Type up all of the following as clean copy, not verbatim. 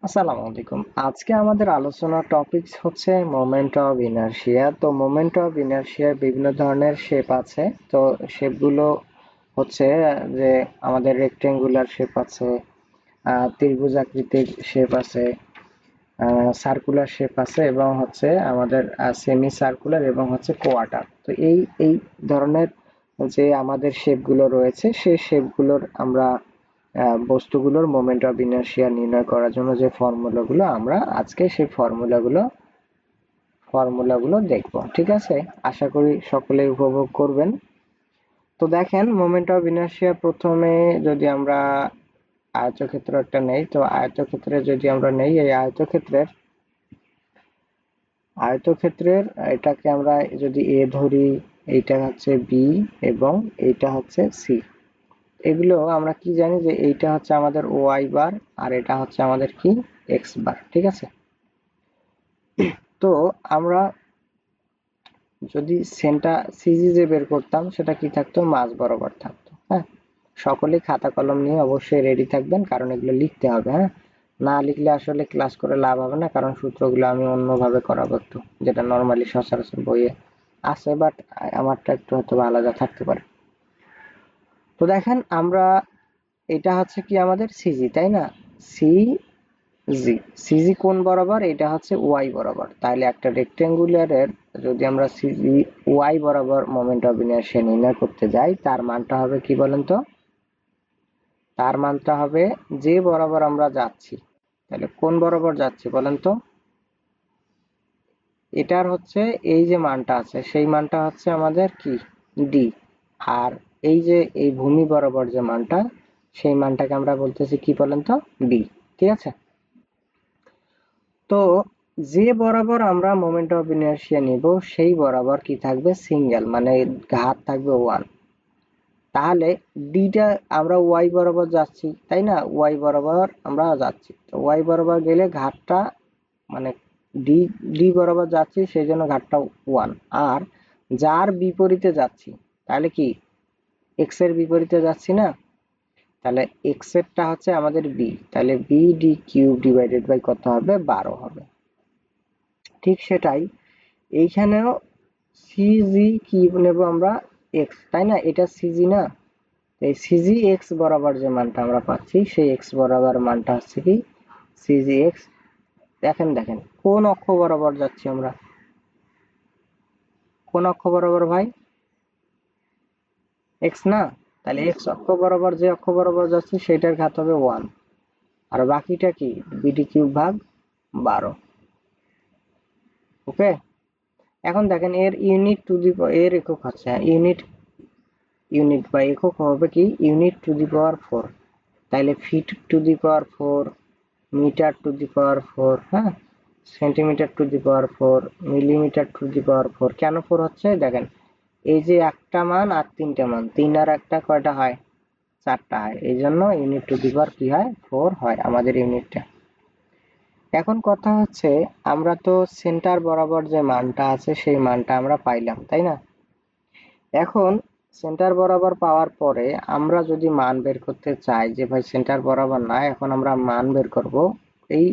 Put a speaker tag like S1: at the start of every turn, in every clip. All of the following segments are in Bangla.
S1: আসসালামু আলাইকুম। আজকে আমাদের আলোচনার টপিকস হচ্ছে মোমেন্ট অফ ইনারশিয়া। তো মোমেন্ট অফ ইনারশিয়ার বিভিন্ন ধরনের শেপ আছে। তো শেপগুলো হচ্ছে যে আমাদের রেক্টেঙ্গুলার শেপ আছে, ত্রিভুজাকৃতির শেপ আছে, সার্কুলার শেপ আছে এবং হচ্ছে আমাদের সেমি সার্কুলার এবং হচ্ছে কোয়ার্টার। তো এই ধরনের যে আমাদের শেপগুলো রয়েছে সেই শেপগুলোর আমরা বস্তুগুলোর মোমেন্ট অফ ইনার্শিয়া নির্ণয় করার জন্য যে ফর্মুলাগুলো আমরা আজকে সেই ফর্মুলাগুলো দেখব। ঠিক আছে, আশা করি সকলেই উপভোগ করবেন। তো দেখেন, মোমেন্ট অফ ইনার্শিয়া প্রথমে যদি আমরা আয়তক্ষেত্র একটা নেই, তো আয়তক্ষেত্রে যদি আমরা নেই, এই আয়তক্ষেত্রের এটাকে আমরা যদি এ ধরি, এইটা হচ্ছে বি এবং এইটা হচ্ছে সি। এগুলো আমরা কি জানি যে এইটা হচ্ছে আমাদের ওয়াই বার আর এটা হচ্ছে আমাদের কি এক্স বার। ঠিক আছে, তো আমরা যদি সেন্টার সিজি যে বের করতাম সেটা কি থাকতো, মাঝ বরাবর থাকতো। হ্যাঁ, সকলেই খাতা কলম নিয়ে অবশ্যই রেডি থাকবেন, কারণ এগুলো লিখতে হবে। হ্যাঁ, না লিখলে আসলে ক্লাস করে লাভ হবে না, কারণ সূত্রগুলো আমি অন্যভাবে করাবো একটু, যেটা নর্মালি সচরাচর বইয়ে আছে, বাট আমারটা একটু হয়তো আলাদা থাকতে পারে। তো দেখেন, আমরা এটা হচ্ছে কি আমাদের সিজি, তাই না? সি জি, সিজি কোণ বরাবর, এটা হচ্ছে ওয়াই বরাবর। তাহলে একটা রেক্টেঙ্গুলারের যদি আমরা সিজি ওয়াই বরাবর মোমেন্ট অফ ইনারশিয়া নির্ণয় করতে যাই, তার মানটা হবে কি বলেন তো? তার মানটা হবে যে বরাবর আমরা যাচ্ছি। তাহলে কোন বরাবর যাচ্ছি বলেন তো? এটার হচ্ছে এই যে মানটা আছে সেই মানটা হচ্ছে আমাদের কি, ডি। আর এই যে এই ভূমি বরাবর যে মানটা, সেই মানটাকে আমরা বলতেছি কি বলেন তো, বি। ঠিক আছে, তো যে বরাবর আমরা মোমেন্ট অফ ইনারশিয়া নিব সেই বরাবর কি থাকবে, সিঙ্গেল, মানে ঘাত থাকবে ওয়ান। তাহলে ডিটা আমরা ওয়াই বরাবর যাচ্ছি, তাই না? ওয়াই বরাবর আমরা যাচ্ছি, তো ওয়াই বরাবর গেলে ঘাতটা মানে ডি ডি বরাবর যাচ্ছি, সেই জন্য ঘাতটা ওয়ান। আর যার বিপরীতে যাচ্ছি, তাহলে কি এক্স এর বিপরীতে যাচ্ছি না, তাহলে এক্স এরটা হচ্ছে আমাদের বি, তাহলে B D cube divided by কত হবে, 12 হবে। ঠিক সেটাই এইখানেও সিজি কি নেব আমরা, এক্স, তাই না? এটা সিজি না, এই সিজি এক্স বরাবর যে মানটা আমরা পাচ্ছি সেই এক্স বরাবর মানটা হচ্ছে কি সিজি এক্স। দেখেন দেখেন, কোন অক্ষ বরাবর যাচ্ছি আমরা, কোন অক্ষ বরাবর ভাই, এক্স না? তাহলে এক্স অক্ষ বরাবর যে অক্ষ বরাবর যাচ্ছি সেটার ঘাত হবে ওয়ান, আর বাকিটা কি বিডি কিউব ভাগ 12। ওকে, এখন দেখেন এর ইউনিট টু দি এর একক হচ্ছে ইউনিট বা একক হবে কি ইউনিট টু দি পাওয়ার 4। তাইলে feet to the power 4, metre to the power 4, হ্যাঁ, centimetre to the power 4, millimetre to the power 4। কেন 4 হচ্ছে দেখেন, এই যে একটা মান আর তিনটা মান, তিন আর একটা কয়টা হয়, চারটা হয়, এই জন্য ইউনিট টু দি পাওয়ার কি হয়, 4 হয় আমাদের ইউনিটটা। এখন কথা হচ্ছে, আমরা তো সেন্টার বরাবর যে মানটা আছে সেই মানটা আমরা পাইলাম, তাই না? এখন সেন্টার বরাবর পাওয়ার পরে আমরা যদি মান বের করতে চাই যে ভাই সেন্টার বরাবর না, এখন আমরা মান বের করব এই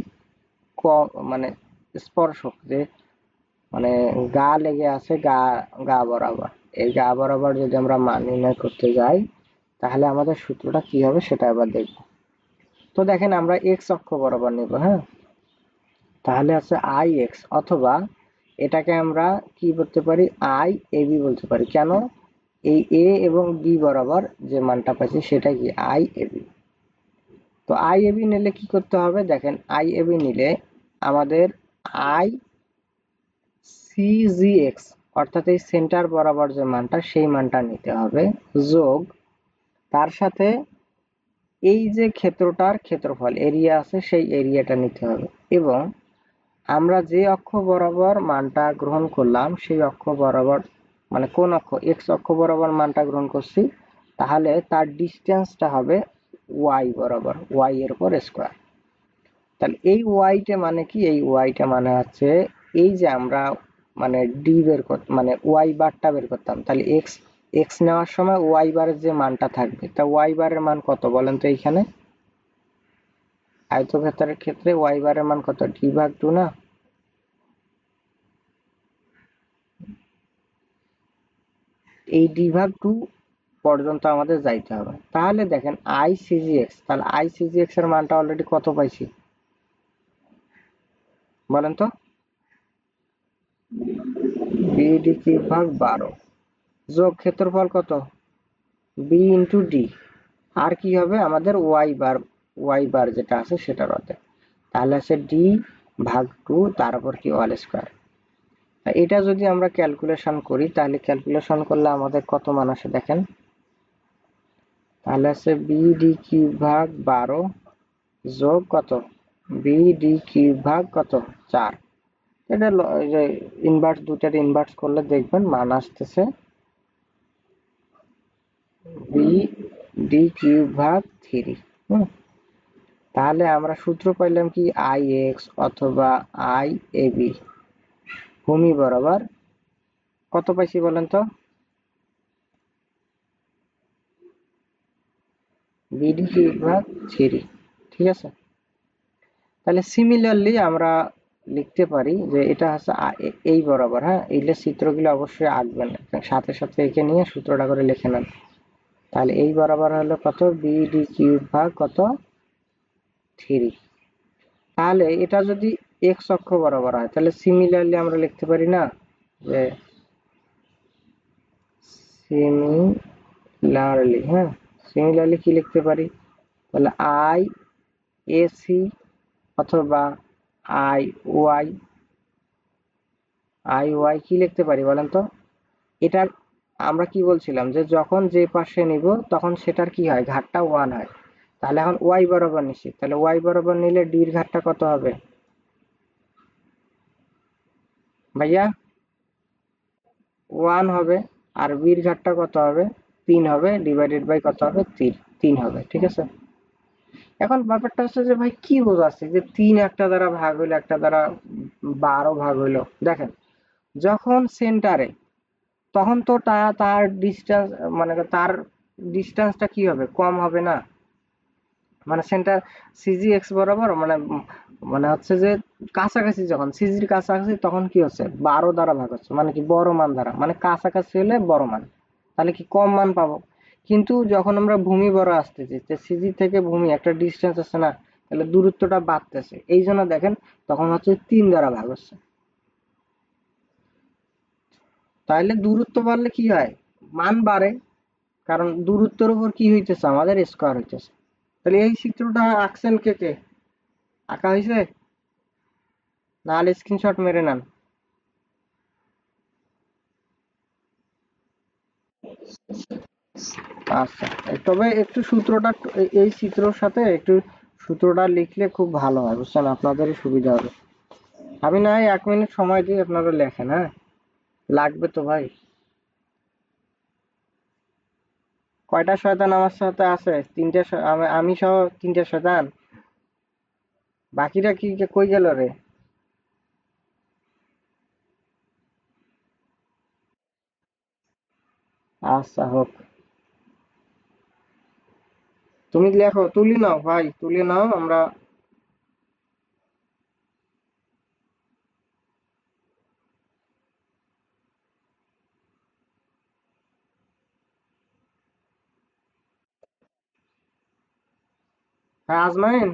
S1: মানে স্পর্শক যে মানে গা লেগে আছে, গা গা বরাবর, এই গা বরাবর যদি আমরা মান নির্ণয় করতে যাই, তাহলে আমাদের সূত্রটা কি হবে সেটা আবার দেখব। তো দেখেন, আমরা এক্স অক্ষ বরাবর নেব। হ্যাঁ, তাহলে আছে আই এক্স, অথবা এটাকে আমরা কি বলতে পারি, আই এ বি বলতে পারি। কেন? এই এ এবং বি বরাবর যে মানটা পাচ্ছি সেটা কি আই এ বি। তো আই এ বি নিলে কি করতে হবে, দেখেন আই এ বি নিলে আমাদের আই সি জি এক্স, অর্থাৎ এই সেন্টার বরাবর যে মানটা সেই মানটা নিতে হবে, যোগ তার সাথে এই যে ক্ষেত্রটার ক্ষেত্রফল এরিয়া আছে সেই এরিয়াটা নিতে হবে, এবং আমরা যে অক্ষ বরাবর মানটা গ্রহণ করলাম সেই অক্ষ বরাবর, মানে কোন অক্ষ, এক্স অক্ষ বরাবর মানটা গ্রহণ করছি, তাহলে তার ডিস্টেন্সটা হবে ওয়াই বরাবর, ওয়াই এর উপর স্কোয়ার। তাহলে এই ওয়াইটা মানে কি, এই ওয়াইটা মানে হচ্ছে এই যে আমরা মানে ডি বের করতাম, মানে ওয়াই বারটা বের করতাম, তাহলে এক্স এক্স নেওয়ার সময় ওয়াই বারের যে মানটা থাকবে, তা ওয়াই বারের মান কত বলেন তো এইখানে? আয়তক্ষেত্রের ক্ষেত্রে ওয়াই বারের মান কত, d/2 না? এই d/2 পর্যন্ত আমাদের যাইতে হবে। তাহলে দেখেন ICGX, তাহলে ICGX এর মানটা অলরেডি কত পাইছি বলেন তো? BD3/12 যোগ ক্ষেত্রফল কত, B ইন্টু D, আর কি হবে আমাদের ওয়াই বার যেটা আছে সেটার অর্ধেক, তাহলে আছে D/2 তারপর কি হোল স্কয়ার। এটা যদি আমরা ক্যালকুলেশন করি তাহলে ক্যালকুলেশন করলে আমাদের কত মান আসে দেখেন, তাহলে আছে BD3/12 যোগ কত, BD3 কত 4। এটা যে ইনভার্স, দুটার ইনভার্স করলে দেখবেন মান আসতেছে BD3/3। তাহলে আমরা সূত্র পাইলাম কি, IX অথবা IAB ভূমি বরাবর কত পাইছি বলেন তো, BD3/3। ঠিক আছে, তাহলে সিমিলারলি আমরা লিখতে পারি যে এটা হচ্ছে এই বরাবর। হ্যাঁ, এইগুলো চিত্রগুলো অবশ্যই আঁকবেন, সাথে সাথে এঁকে নিয়ে সূত্রটা করে লিখে নেন। তাহলে এই বরাবর হলো কত, BD3/কত 3। তাহলে এটা যদি x অক্ষ বরাবর হয় তাহলে সিমিলারলি আমরা লিখতে পারি না যে সিমিলারলি, হ্যাঁ সিমিলারলি কি লিখতে পারি, তাহলে IAC অথবা IY কি লিখতে পারি বলেন তো? এটার আমরা কি বলছিলাম যে যখন যে পাশে নিব তখন সেটার কি হয়, ঘাতটা 1 হয়। তাহলে এখন y বরাবর নিচ্ছি, তাহলে y বরাবর নিলে d এর ঘাতটা কত হবে ভাইয়া, 1 হবে। আর b এর ঘাতটা কত হবে, 3 হবে, ডিভাইডেড বাই কত হবে, 3 হবে। ঠিক আছে, এখন ব্যাপারটা হচ্ছে যে ভাই কি বোঝাচ্ছে যে 3 একটা দ্বারা ভাগ হইলো, একটা দ্বারা 12 ভাগ হইলো। দেখেন যখন সেন্টারে, তখন তো তার ডিস্টেন্স, মানে তার ডিস্টেন্সটা কি হবে, কম হবে না? মানে সেন্টার CGX বরাবর, মানে মানে হচ্ছে যে কাছাকাছি, যখন সিজির কাছাকাছি তখন কি হচ্ছে 12 দ্বারা ভাগ হচ্ছে, মানে কি বড় মান দ্বারা, মানে কাছাকাছি হলে বড় মান, তাহলে কি কম মান পাবো। কিন্তু যখন আমরা ভূমি বড় আসতেছি, যে সিজি থেকে ভূমি একটা ডিস্টেন্স আছে না, তাহলে দূরত্বটা বাড়তেছে, এই জন্য দেখেন তখন হচ্ছে 3 দ্বারা ভাগ হচ্ছে। তাহলে দূরত্ব বাড়লে কি হয়, মান বাড়ে, কারণ দূরত্বের উপর কি হইতেছে আমাদের স্কয়ার হইতেছে। তাহলে এই চিত্রটা আঁকছেন কে কে, আঁকা হয়েছে? নাহলে স্ক্রিনশট মেরে নেন। আচ্ছা, তবে একটু সূত্রটা এই চিত্রর সাথে একটু সূত্রটা লিখলে খুব ভালো হয়, বুঝছেন, আপনাদেরই সুবিধা হবে। আমি না হয় 1 মিনিট সময় দিই, আপনারা লেখেন, হ্যাঁ লাগবে তো ভাই। কয়টা শয়তান আমার সাথে আছে, তিনটে আমি সহ তিনটে শয়তান, বাকিরা কি কই গেল রে? আচ্ছা হোক, তুমি লেখো, তুলি নাও ভাই, তুলে নাও আমরা। হ্যাঁ আজমাইন,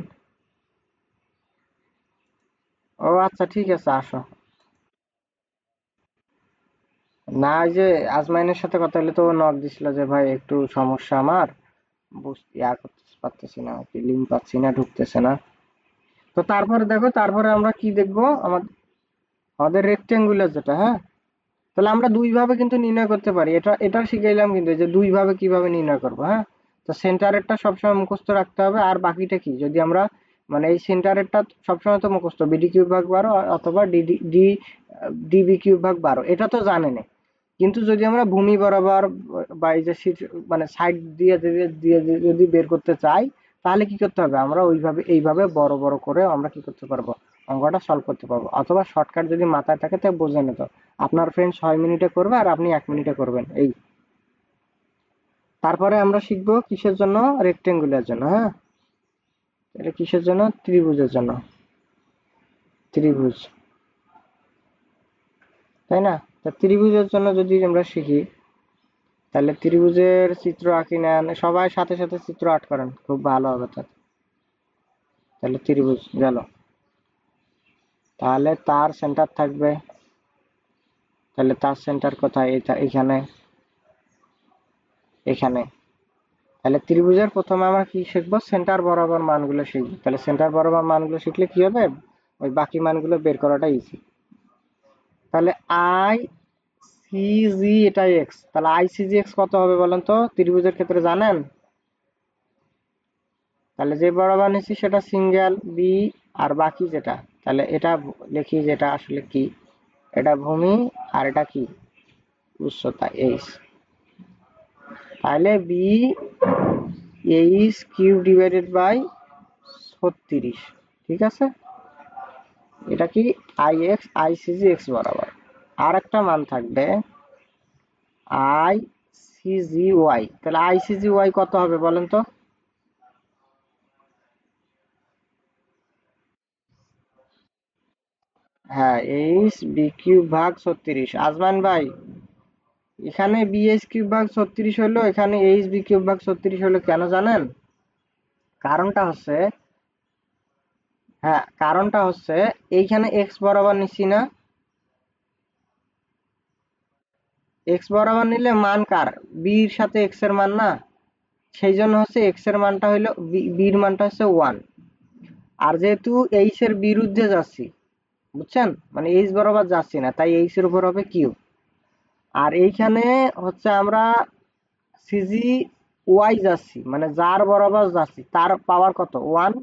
S1: ও আচ্ছা ঠিক আছে আসো। না, ওই যে আজমাইনের সাথে কথা হলে তো নক দিছিল যে ভাই একটু সমস্যা আমার, করতে পারতেছি না, লিঙ্ক পাচ্ছি না, ঢুকতেছে না। তো তারপরে দেখো, তারপরে আমরা কি দেখবো, আমাদের রেক্টেঙ্গুলার যেটা, হ্যাঁ তাহলে আমরা দুই ভাবে কিন্তু নির্ণয় করতে পারি, এটা শিখাইলাম কিন্তু যে দুই ভাবে কিভাবে নির্ণয় করবো। হ্যাঁ, তো সেন্টারেরটা সবসময় মুখস্থ রাখতে হবে, আর বাকিটা কি, যদি আমরা মানে এই সেন্টারেরটা সবসময় তো মুখস্থ, BD3/12 অথবা DB3/12, এটা তো জানেন। কিন্তু যদি আমরা ভূমি বরাবর বা এই যে মানে সাইড দিয়ে দিয়ে যদি বের করতে চাই, তাহলে কি করতে হবে, আমরা ওইভাবে এইভাবে বড় বড় করে আমরা কি করতে পারবো, অঙ্কটা সলভ করতে পারবো। অথবা শর্টকাট যদি মাথায় থাকে তাহলে বোঝে নিত, আপনার ফ্রেন্ড 6 মিনিটে করবে আর আপনি 1 মিনিটে করবেন এই। তারপরে আমরা শিখবো কিসের জন্য, রেক্টেঙ্গুলার জন্য। হ্যাঁ, এটা কিসের জন্য? ত্রিভুজের জন্য, ত্রিভুজ, তাই না? তা ত্রিভুজের জন্য যদি আমরা শিখি, তাহলে ত্রিভুজের চিত্র আঁকি নেন, সবাই সাথে সাথে চিত্র আর্ট করেন, খুব ভালো হবে। তাহলে ত্রিভুজ গেল, তাহলে তার সেন্টার থাকবে, তাহলে তার সেন্টার কোথায়? এখানে, এখানে। তাহলে ত্রিভুজের প্রথমে আমরা কি শিখবো? সেন্টার বরাবর মানগুলো শিখবো। তাহলে সেন্টার বরাবর মানগুলো শিখলে কি হবে? ওই বাকি মানগুলো বের করাটা ইজি। তাহলে আই সি জি, এটা এক্স, তাহলে আই সি জি এক্স কত হবে বলেন তো ত্রিভুজের ক্ষেত্রে, জানেন? তাহলে যে বরাবর নিচ্ছি সেটা সিঙ্গেল বি, আর বাকি যেটা, তাহলে এটা লিখি যেটা আসলে কি, এটা ভূমি আর এটা কি, উচ্চতা এইচ। তাহলে B H cube divided by 36, ঠিক আছে? এটা কি I X, I C G X বরাবর। আর একটা মান থাকবে আই সি জি ওয়াই, তাহলে আই সি জি ওয়াই কত হবে বলেন তো? হ্যাঁ, এইচ বি কিউব ভাগ 36। আজমান ভাই, এখানে বি এইচ কিউব ভাগ 36 হলো, এখানে এইচ বি কিউব ভাগ 36 হলো, কেন জানেন? কারণটা হচ্ছে, হ্যাঁ কারণটা হচ্ছে এইখানে এক্স বরাবর নিচ্ছি না, এক্স বরাবর নিলে মান কার? বির সাথে এক্স এর মান না, সেই জন্য হচ্ছে এক্স এর মানটা হইলো, বির মানটা হচ্ছে 1। আর যেহেতু এইচ এর বিরুদ্ধে যাচ্ছি, বুঝছেন, মানে এইচ বরাবর যাচ্ছি না, তাই এইচ এর উপর হবে কিউব। আর এইখানে হচ্ছে আমরা সিজি ওয়াই যাচ্ছি, মানে যার বরাবর যাচ্ছি তার পাওয়ার কত? 1।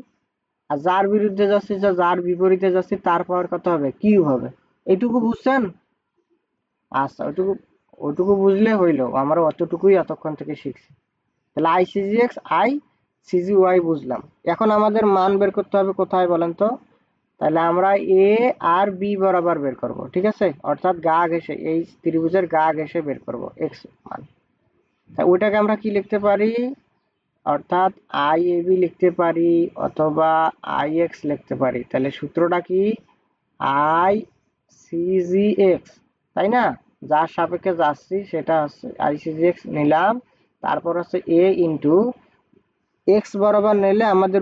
S1: আর যার বিরুদ্ধে যাচ্ছি, যার বিপরীতে যাচ্ছি, তার পাওয়ার কত হবে? কিউব হবে। এইটুকু বুঝছেন? আচ্ছা, ওইটুকু বুঝলে হইলো, আমরা অতটুকুই এতক্ষণ থেকে শিখছি। তাহলে I CG X, I CG Y বুঝলাম। এখন আমাদের মান বের করতে হবে কোথায় বলেন তো? তাহলে আমরা এ আর বি বরাবর বের করব, ঠিক আছে? অর্থাৎ গা ঘেঁষে, এই ত্রিভুজের গা ঘেঁষে বের করব এক্স মান। তা ওইটাকে আমরা কি লিখতে পারি? অর্থাৎ আই এ বি লিখতে পারি, অথবা আই এক্স লিখতে পারি। তাহলে সূত্রটা কি? আই সি জি এক্স, তাই না? যার সাপেক্ষে যাচ্ছি সেটা হচ্ছে আই সি জি এক্স নিলাম, তারপর হচ্ছে এ ইন্টু এক্স বরাবর নিলে আমাদের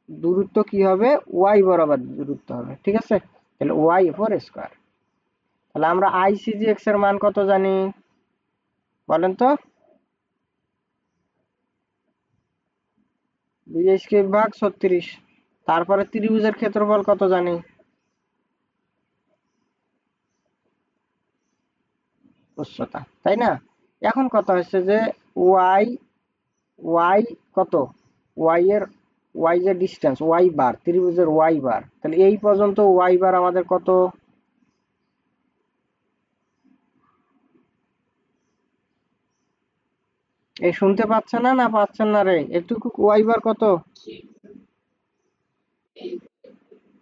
S1: দূরত্ব কি হবে? ওয়াই বরাবর দূরত্ব হবে, ঠিক আছে? তাহলে ওয়াই ফোর স্কোয়ার। তাহলে আমরা আই সি জি এক্স এর মান কত জানি বলেন তো? বিএস কিউব ভাগ 36। তারপরে ত্রিভুজের ক্ষেত্রফল কত জানি? উচ্চতা, তাই না? এখন কথা হচ্ছে যে ওয়াই, ওয়াই কত? ওয়াই এর, ওয়াই যে ডিস্টেন্স, ওয়াই বার, ত্রিভুজের ওয়াই বার, তাহলে এই পর্যন্ত ওয়াই বার আমাদের কত? এই শুনতে পাচ্ছেন না, না পাচ্ছেন না রে? একটু ওয়াই বার কত?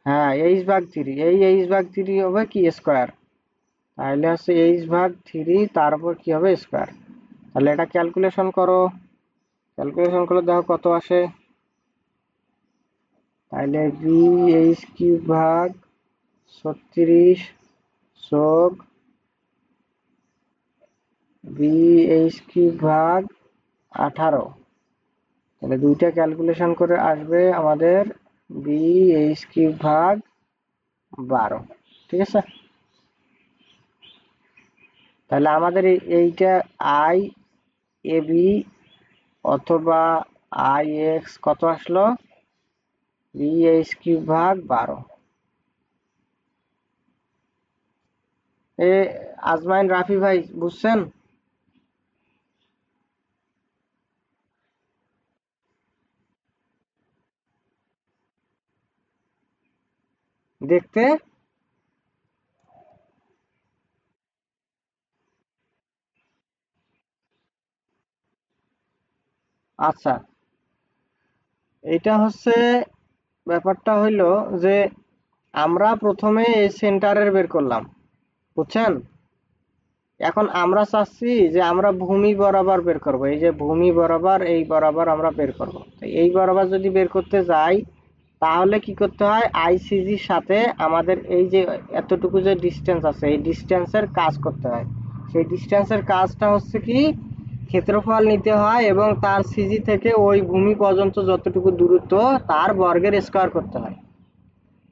S1: হ্যাঁ, এইচ ভাগ 3, এই এইচ ভাগ 3 হবে কি স্কয়ার, তাহলে হচ্ছে এইচ ভাগ 3, তারপর কি হবে? স্কয়ার। তাহলে এটা ক্যালকুলেশন করো, ক্যালকুলেশন করে দেখো কত আসে। তাহলে বি এইচ কিউব ভাগ 36 যোগ বি এইচ কিউব ভাগ 18, তাহলে দুইটা ক্যালকুলেশন করে আসবে আমাদের বি এইচ কিউব ভাগ 12, ঠিক আছে? তাহলে আমাদের এইটা আই এ বি অথবা আই এক্স কত আসলো? বি এইচ কিউব ভাগ 12। এ আজমাইন, রাফি ভাই বুঝছেন? দেখতে, আচ্ছা, এটা হচ্ছে ব্যাপারটা হইলো যে আমরা প্রথমে এই সেন্টারের বের করলাম, বুঝছেন? এখন আমরা চাচ্ছি যে আমরা ভূমি বরাবর বের করব, এই যে ভূমি বরাবর, এই বরাবর আমরা বের করব। তো এই বরাবর যদি বের করতে যাই, তাহলে কি করতে হয়, আইসিজির সাথে আমাদের এই যে এতটুকু যে ডিস্টেন্স আছে এই ডিস্টেন্সের কাজ করতে হয়। সেই ডিস্টেন্সের কাজটা হচ্ছে কি, ক্ষেত্রফল নিতে হয় এবং তার সিজি থেকে ওই ভূমি পর্যন্ত যতটুকু দূরত্ব তার বর্গের স্কয়ার করতে হয়।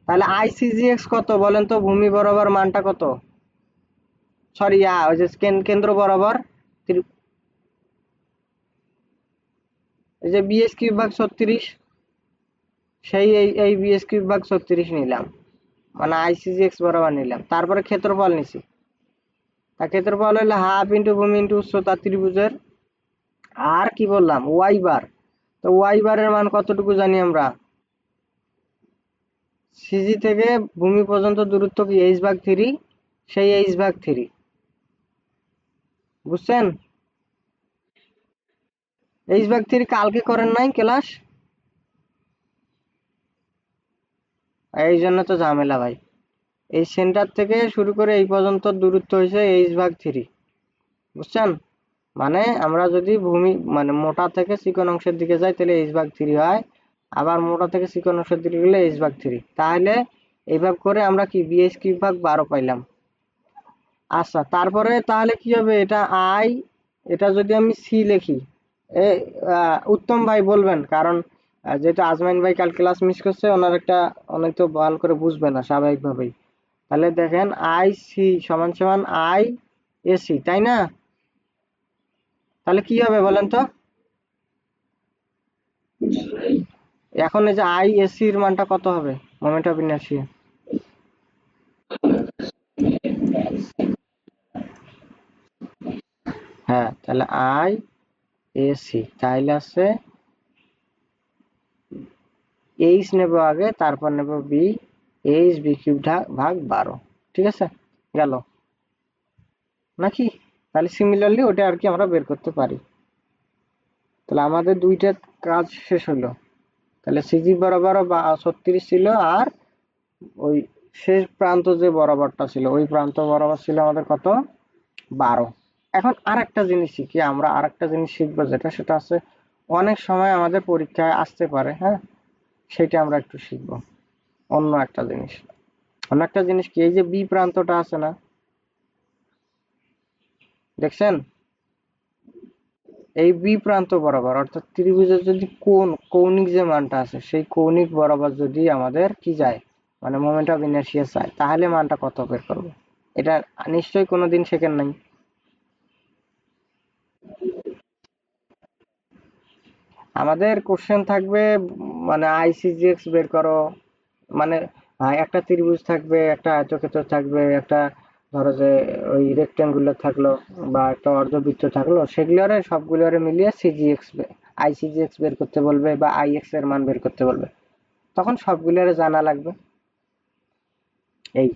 S1: তাহলে আইসিজিএক্স কত বলেন তো, ভূমি বরাবর মানটা কত, সরি ওই যে কেন্দ্র বরাবর এই যে বিএস কিউব ভাগ 36, সেই এই বিএস কিউব ভাগ 36 নিলাম, মানে আইসিজিএক্স বরাবর নিলাম। তারপরে ক্ষেত্রফল নিছি, তা ক্ষেত্রফল হলো হাফ ইন্টু ভূমি ইন্টু উচ্চতা ত্রিভুজের। আর কি বললাম, ওয়াই বার। তো ওয়াই বারের মান কতটুকু জানি আমরা, সিজি থেকে ভূমি পর্যন্ত দূরত্ব কি এইচ ভাগ 3, সেই এইচ ভাগ 3, বুঝছেন? এইচ ভাগ 3 কালকে করেন নাই ক্লাস, এই জন্য তো ঝামেলা ভাই। এই সেন্টার থেকে শুরু করে এই পর্যন্ত দূরত্ব হয়েছে এইচ ভাগ 3, বুঝছেন? মানে আমরা যদি ভূমি মানে মোটা থেকে চিকন অংশের দিকে যাই তাহলে এইচ ভাগ 3 হয়, আবার মোটা থেকে চিকন অংশের দিকে গেলে এইচ ভাগ 3। তাহলে এইভাবে করে আমরা কি বিএস কিউব ভাগ 12 পাইলাম। আচ্ছা, তারপরে তাহলে কি হবে, এটা আই, এটা যদি আমি সি লিখি, এ উত্তম ভাই বলবেন, কারণ যেহেতু আজমাইন ভাই কাল ক্লাস মিস করছে, ওনার একটা অনেক তো ভালো করে বুঝবে না স্বাভাবিকভাবেই। তাহলে দেখেন আই সি সমান সমান আই এসি, তাই না? তাহলে কি হবে বলেন তো, এখন এই যে আই এসি এর মানটা কত হবে, মোমেন্ট অফ ইনার্শিয়া? হ্যাঁ, তাহলে আই এসি তাহলে আছে এইচ নেব আগে, তারপর নেব বি, এইচ বি কিউব ভাগ 12, ঠিক আছে, গেল নাকি? তাহলে সিমিলারলি ওটা আর কি আমরা বের করতে পারি। তাহলে আমাদের দুইটা কাজ শেষ হলো। তাহলে সিজি বরাবর 36 ছিল, আর ওই শেষ প্রান্ত যে বরাবরটা ছিল ওই প্রান্ত বরাবর ছিল আমাদের কত, 12। এখন আর একটা জিনিস শিখি আমরা, আর একটা জিনিস শিখবো যেটা, সেটা আছে অনেক সময় আমাদের পরীক্ষায় আসতে পারে, হ্যাঁ, সেটা আমরা একটু শিখবো। অন্য একটা জিনিস, অন্য একটা জিনিস কি, এই যে বি প্রান্তটা আছে না, দেখছেন? এই বি প্রান্ত বরাবর অর্থাৎ ত্রিভুজের যদি কোণ, কৌণিক যে মানটা আছে সেই কৌণিক বরাবর যদি আমাদের কি যায়, মানে মোমেন্ট অফ ইনার্শিয়া চায়, তাহলে মানটা কত বের করবো? এটা নিশ্চয়ই কোনোদিন শেখেন নাই। আমাদের কোশ্চেন থাকবে, মানে আইসিজিএক্স বের করো, মানে একটা ত্রিভুজ থাকবে, একটা আয়তক্ষেত্র থাকবে, একটা ধরো যে ওই রেক্টেঙ্গুলার থাকলো, বা একটা অর্ধবৃত্ত থাকলো, সেগুলোরে সবগুলোরে মিলিয়ে সিজিএক্স আইসিজিএক্স বের করতে বলবে, বা আইএক্স এর মান বের করতে বলবে, তখন সবগুলোরে জানা লাগবে। এই,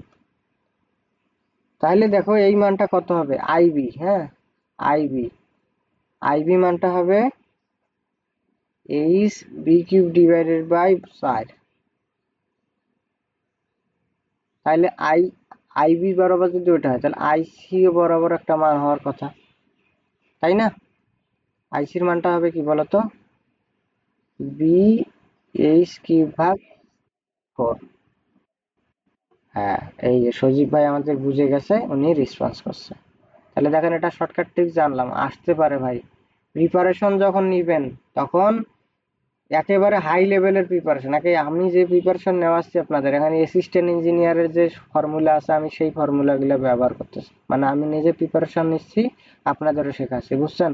S1: তাহলে দেখো এই মানটা কত হবে, আইবি, হ্যাঁ, আইবি, আইবি মানটা হবে H B cube divided by 4। তাহলে আইবি বরাবর যদি ওটা হয় তাহলে আইসি বরাবর একটা মান হওয়ার কথা, তাই না? আইসির মানটা হবে কি বলতো, বি এইচ কিউব ভাগ 4। হ্যাঁ, এই যে সজীব ভাই আমাদের বুঝে গেছে, উনি রেসপন্স করছে। তাহলে দেখেন এটা শর্টকাট ট্রিক জানলাম, আসতে পারে ভাই। প্রিপারেশন যখন নিবেন তখন একেবারে হাই লেভেলের প্রিপারেশন, আমি যে প্রিপারেশন নেওয়াচ্ছি আপনাদের এখানে অ্যাসিস্ট্যান্ট ইঞ্জিনিয়ারের যে ফর্মুলা আছে আমি সেই ফর্মুলাগুলো ব্যবহার করতেছি, মানে আমি নিজে প্রিপারেশন নিচ্ছি, আপনাদেরও শেখাচ্ছি, বুঝছেন?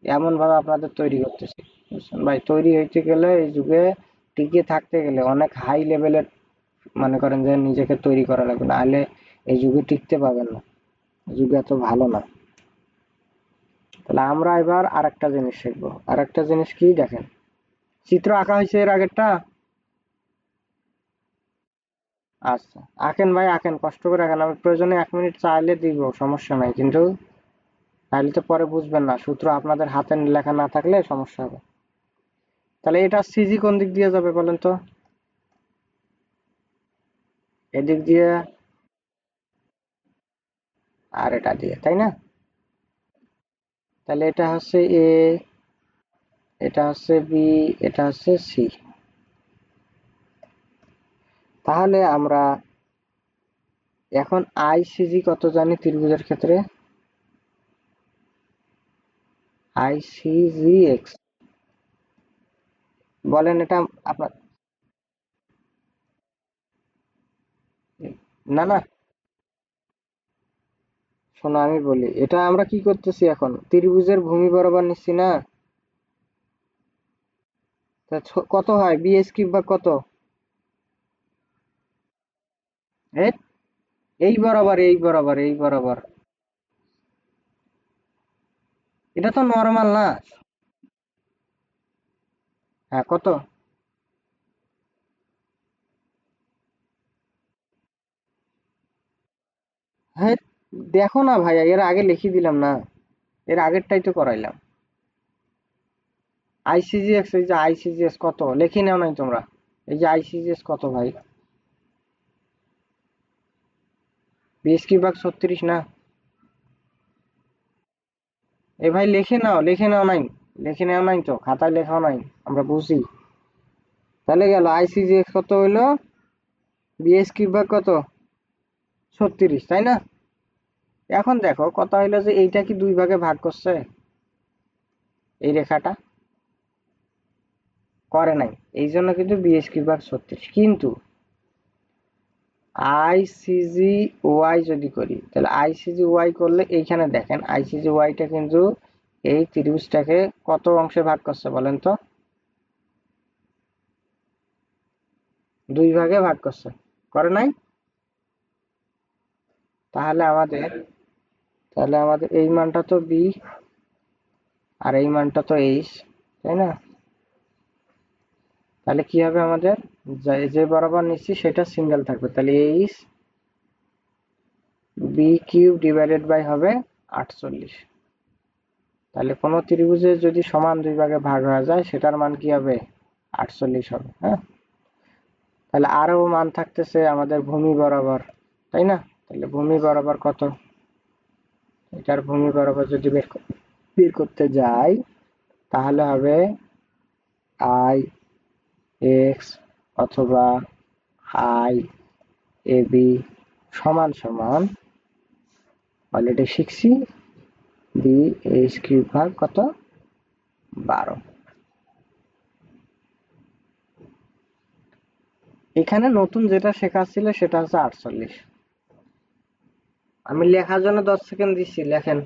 S1: এমন ভাবে আপনাদের তৈরি করতেছি, বুঝছেন ভাই? তৈরি হইতে গেলে এই যুগে টিকে থাকতে গেলে অনেক হাই লেভেলের, মনে করেন যে নিজেকে তৈরি করা লাগবে, নাহলে এই যুগে টিকতে পাবেন না, যুগ এত ভালো না। তাহলে আমরা এবার আর একটা জিনিস শিখবো, আর একটা জিনিস কি দেখেন, চিত্র আঁকা হয়েছে এর আগেরটা? আচ্ছা, আঁকেন ভাই আঁকেন, কষ্ট করে আঁকেন, আমি প্রয়োজনে 1 মিনিট চাইলে দিব, সমস্যা নাই, কিন্তু তাহলে তো পরে বুঝবেন না, সূত্র আপনাদের হাতে লেখা না থাকলে সমস্যা হবে। তাহলে এটা সিজি কোন দিক দিয়ে যাবে বলেন তো, এদিক দিয়ে আর এটা দিয়ে, তাই না? তাহলে এটা হচ্ছে এ, এটা হচ্ছে বি, এটা হচ্ছে সি। তাহলে আমরা এখন আইসিজি কত জানি ত্রিভুজের ক্ষেত্রে? আইসিজি এক্স, বলেন এটা আপনার। না না, শোনো আমি বলি, এটা আমরা কি করতেছি, এখন ত্রিভুজের ভূমি বরাবর নিচ্ছি না? তা কত হয় বিএস কিউব বা কত? এ, এই বরাবর এই বরাবর এই বরাবর। এটা তো নরমাল না? হ্যাঁ কত? হ্যাঁ, দেখো না ভাইয়া, এর আগে লিখে দিলাম না, এর আগেরটাই তো করাইলাম। আইসিজিএস, এই যে আইসিজিএস কত লিখে নাও নাই তোমরা? এই যে আইসিজিএস কত ভাই? 20 কি ভাগ 36 না? এ ভাই লিখে নাও, লিখে নাও নাই? লিখে নাও নাই তো, খাতায় লেখাও নাই? আমরা বুঝি। তাহলে গেল আইসিজিএস কত হইলো, 20 কি ভাগ কত 36, তাই না? এখন দেখো কথা হইলো যে এইটা কি দুই ভাগে ভাগ করছে? এই রেখাটা করে নাই, এই জন্য কিন্তু 20 কি ভাগ 36। কিন্তু আইসিজি ওয়াই যদি করি, তাহলে আইসিজি ওয়াই করলে এইখানে দেখেন আইসিজি ওয়াইটা কিন্তু এই ত্রিভুজটাকে কত অংশে ভাগ করছে বলেন তো? দুই ভাগে ভাগ করছে, করে নাই? তাহলে আমাদের তাহলে আমাদের এই মানটা তো বি, আর এই মানটা তো এইচ, তাই না? তাহলে কি হবে আমাদের, যে বরাবর নিচ্ছি সেটা সিঙ্গেল থাকবে, তাহলে H B cube divided by হবে 48। তাহলে কোনো ত্রিভুজে যদি সমান দুই ভাগে ভাগ হয়ে যায় সেটার মান কি হবে? 48 হবে। হ্যাঁ, তাহলে আরো মান থাকতেছে আমাদের ভূমি বরাবর, তাই না? তাহলে ভূমি বরাবর কত? এটার ভূমি বরাবর যদি বের করতে যাই, তাহলে হবে আই এক্স অথবা আই এ বি সমান সমান, অলরেডি শিখছি, বি এইচ কিউব ভাগ কত 12। এখানে নতুন যেটা শেখা ছিল সেটা হচ্ছে 48। আমি লেখার জন্য 10 সেকেন্ড দিচ্ছি, লেখেন।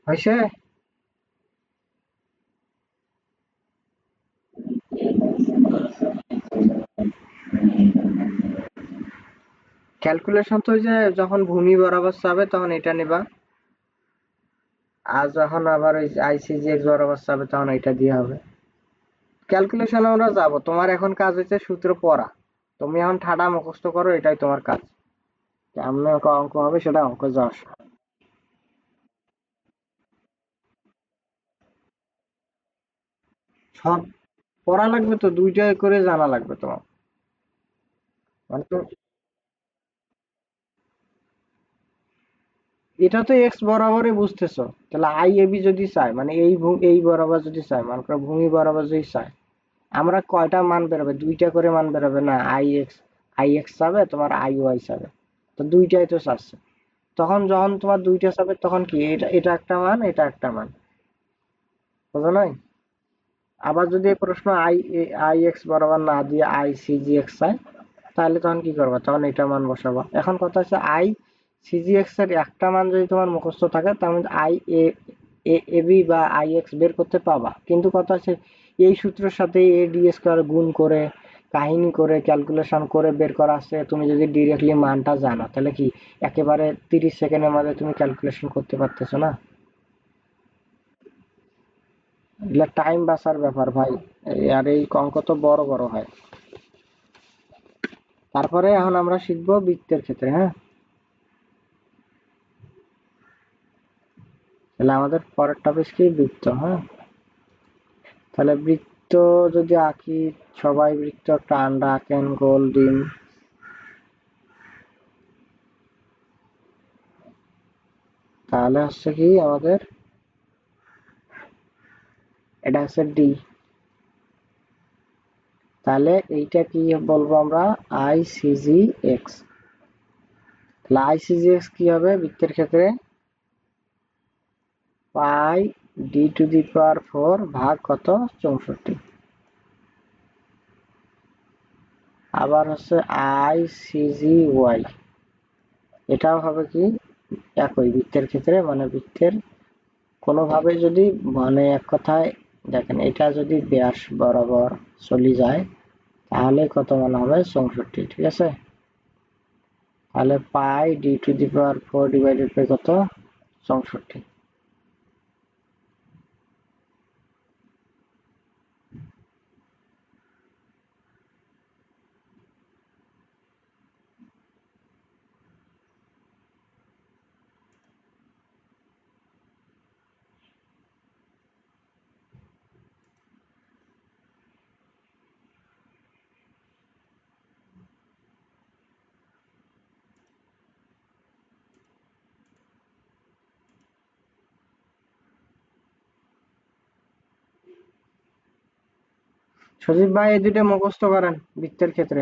S1: হয়েছে? ক্যালকুলেশন তো ওই যে যখন ভূমি বরাবর চাবে তখন এটা নেবা, আর যখন আবার ওই আইসিজি এক্স বরাবর চাবে তখন এটা দিয়ে হবে। ক্যালকুলেশন আমরা যাব, তোমার এখন কাজ হচ্ছে সূত্র পড়া। তুমি এখন ঠাডা মুখস্থ করো, এটাই তোমার কাজ। কেমন অঙ্ক হবে সেটা অঙ্ক যাস। সব পড়া লাগবে তো, দুইটাই করে জানা লাগবে তোমার। মানে তো এটা তো এক্স বরাবরই বুঝতেছো, তাহলে আই এবি যদি চাই, মানে এই বরাবর যদি চাই, মনে করো ভূমি বরাবর যদি চাই, আমরা কয়টা মান বেরোবে? দুইটা করে মান বেরোবে না? আই এক্স চাবে, তোমার আই ওয়াই চাবে, তো দুইটাই তো চাচ্ছে। তখন যখন তোমার দুইটা চাবে তখন কি, এটা এটা একটা মান, এটা একটা মান, বুঝো নাই? আবার যদি এই প্রশ্ন আই এক্স বরাবর না দিয়ে আই সিজি এক্স চায়, তাহলে তখন কি করবা? তখন এটা মান বসাবা। এখন কথা হচ্ছে আই সিজি এক্স এর একটা মান যদি তোমার মুখস্থ থাকে, তার মানে আই এ এ বি বা আই এক্স বের করতে পাবা। কিন্তু কথা হচ্ছে এই সূত্রের সাথে এ ডি স্কয়ার গুণ করে, কাহিনী করে, ক্যালকুলেশন করে বের করা আছে। তুমি যদি ডিরেক্টলি মানটা জানো, তাহলে কি একেবারে 30 সেকেন্ডের মধ্যে তুমি ক্যালকুলেশন করতে পারতেছো না? এগুলা টাইম বাঁচার ব্যাপার ভাই। আর এই অঙ্ক তো বড় বড় হয়। তারপরে এখন আমরা শিখবো বৃত্তের ক্ষেত্রে। হ্যাঁ, তাহলে আমাদের পরের টপিক কি, বৃত্ত। হ্যাঁ, তাহলে বৃত্ত যদি আঁকি, সবাই বৃত্ত একটা আন্ডা আঁকেন, গোল ডিম। তাহলে হচ্ছে কি আমাদের এটা হচ্ছে ডি। তাহলে এইটা কি বলবো আমরা, আইসিজি এক্স। তাহলে আইসিজি এক্স কি হবে বৃত্তের ক্ষেত্রে, পাই ডি টু দি পাওয়ার 4 ভাগ কত, 64। আবার হচ্ছে আইসিজি ওয়াই, এটাও হবে কি একই বৃত্তের ক্ষেত্রে, মানে বৃত্তের কোনোভাবে যদি, মানে এক কথায় দেখেন এটা যদি ব্যাস বরাবর চলে যায় তাহলে কত মান হবে, 64। ঠিক আছে, তাহলে pi D to the power 4 divided by কত, 64। সজীব ভাই এই দুটো মুখস্থ করেন বৃত্তের ক্ষেত্রে।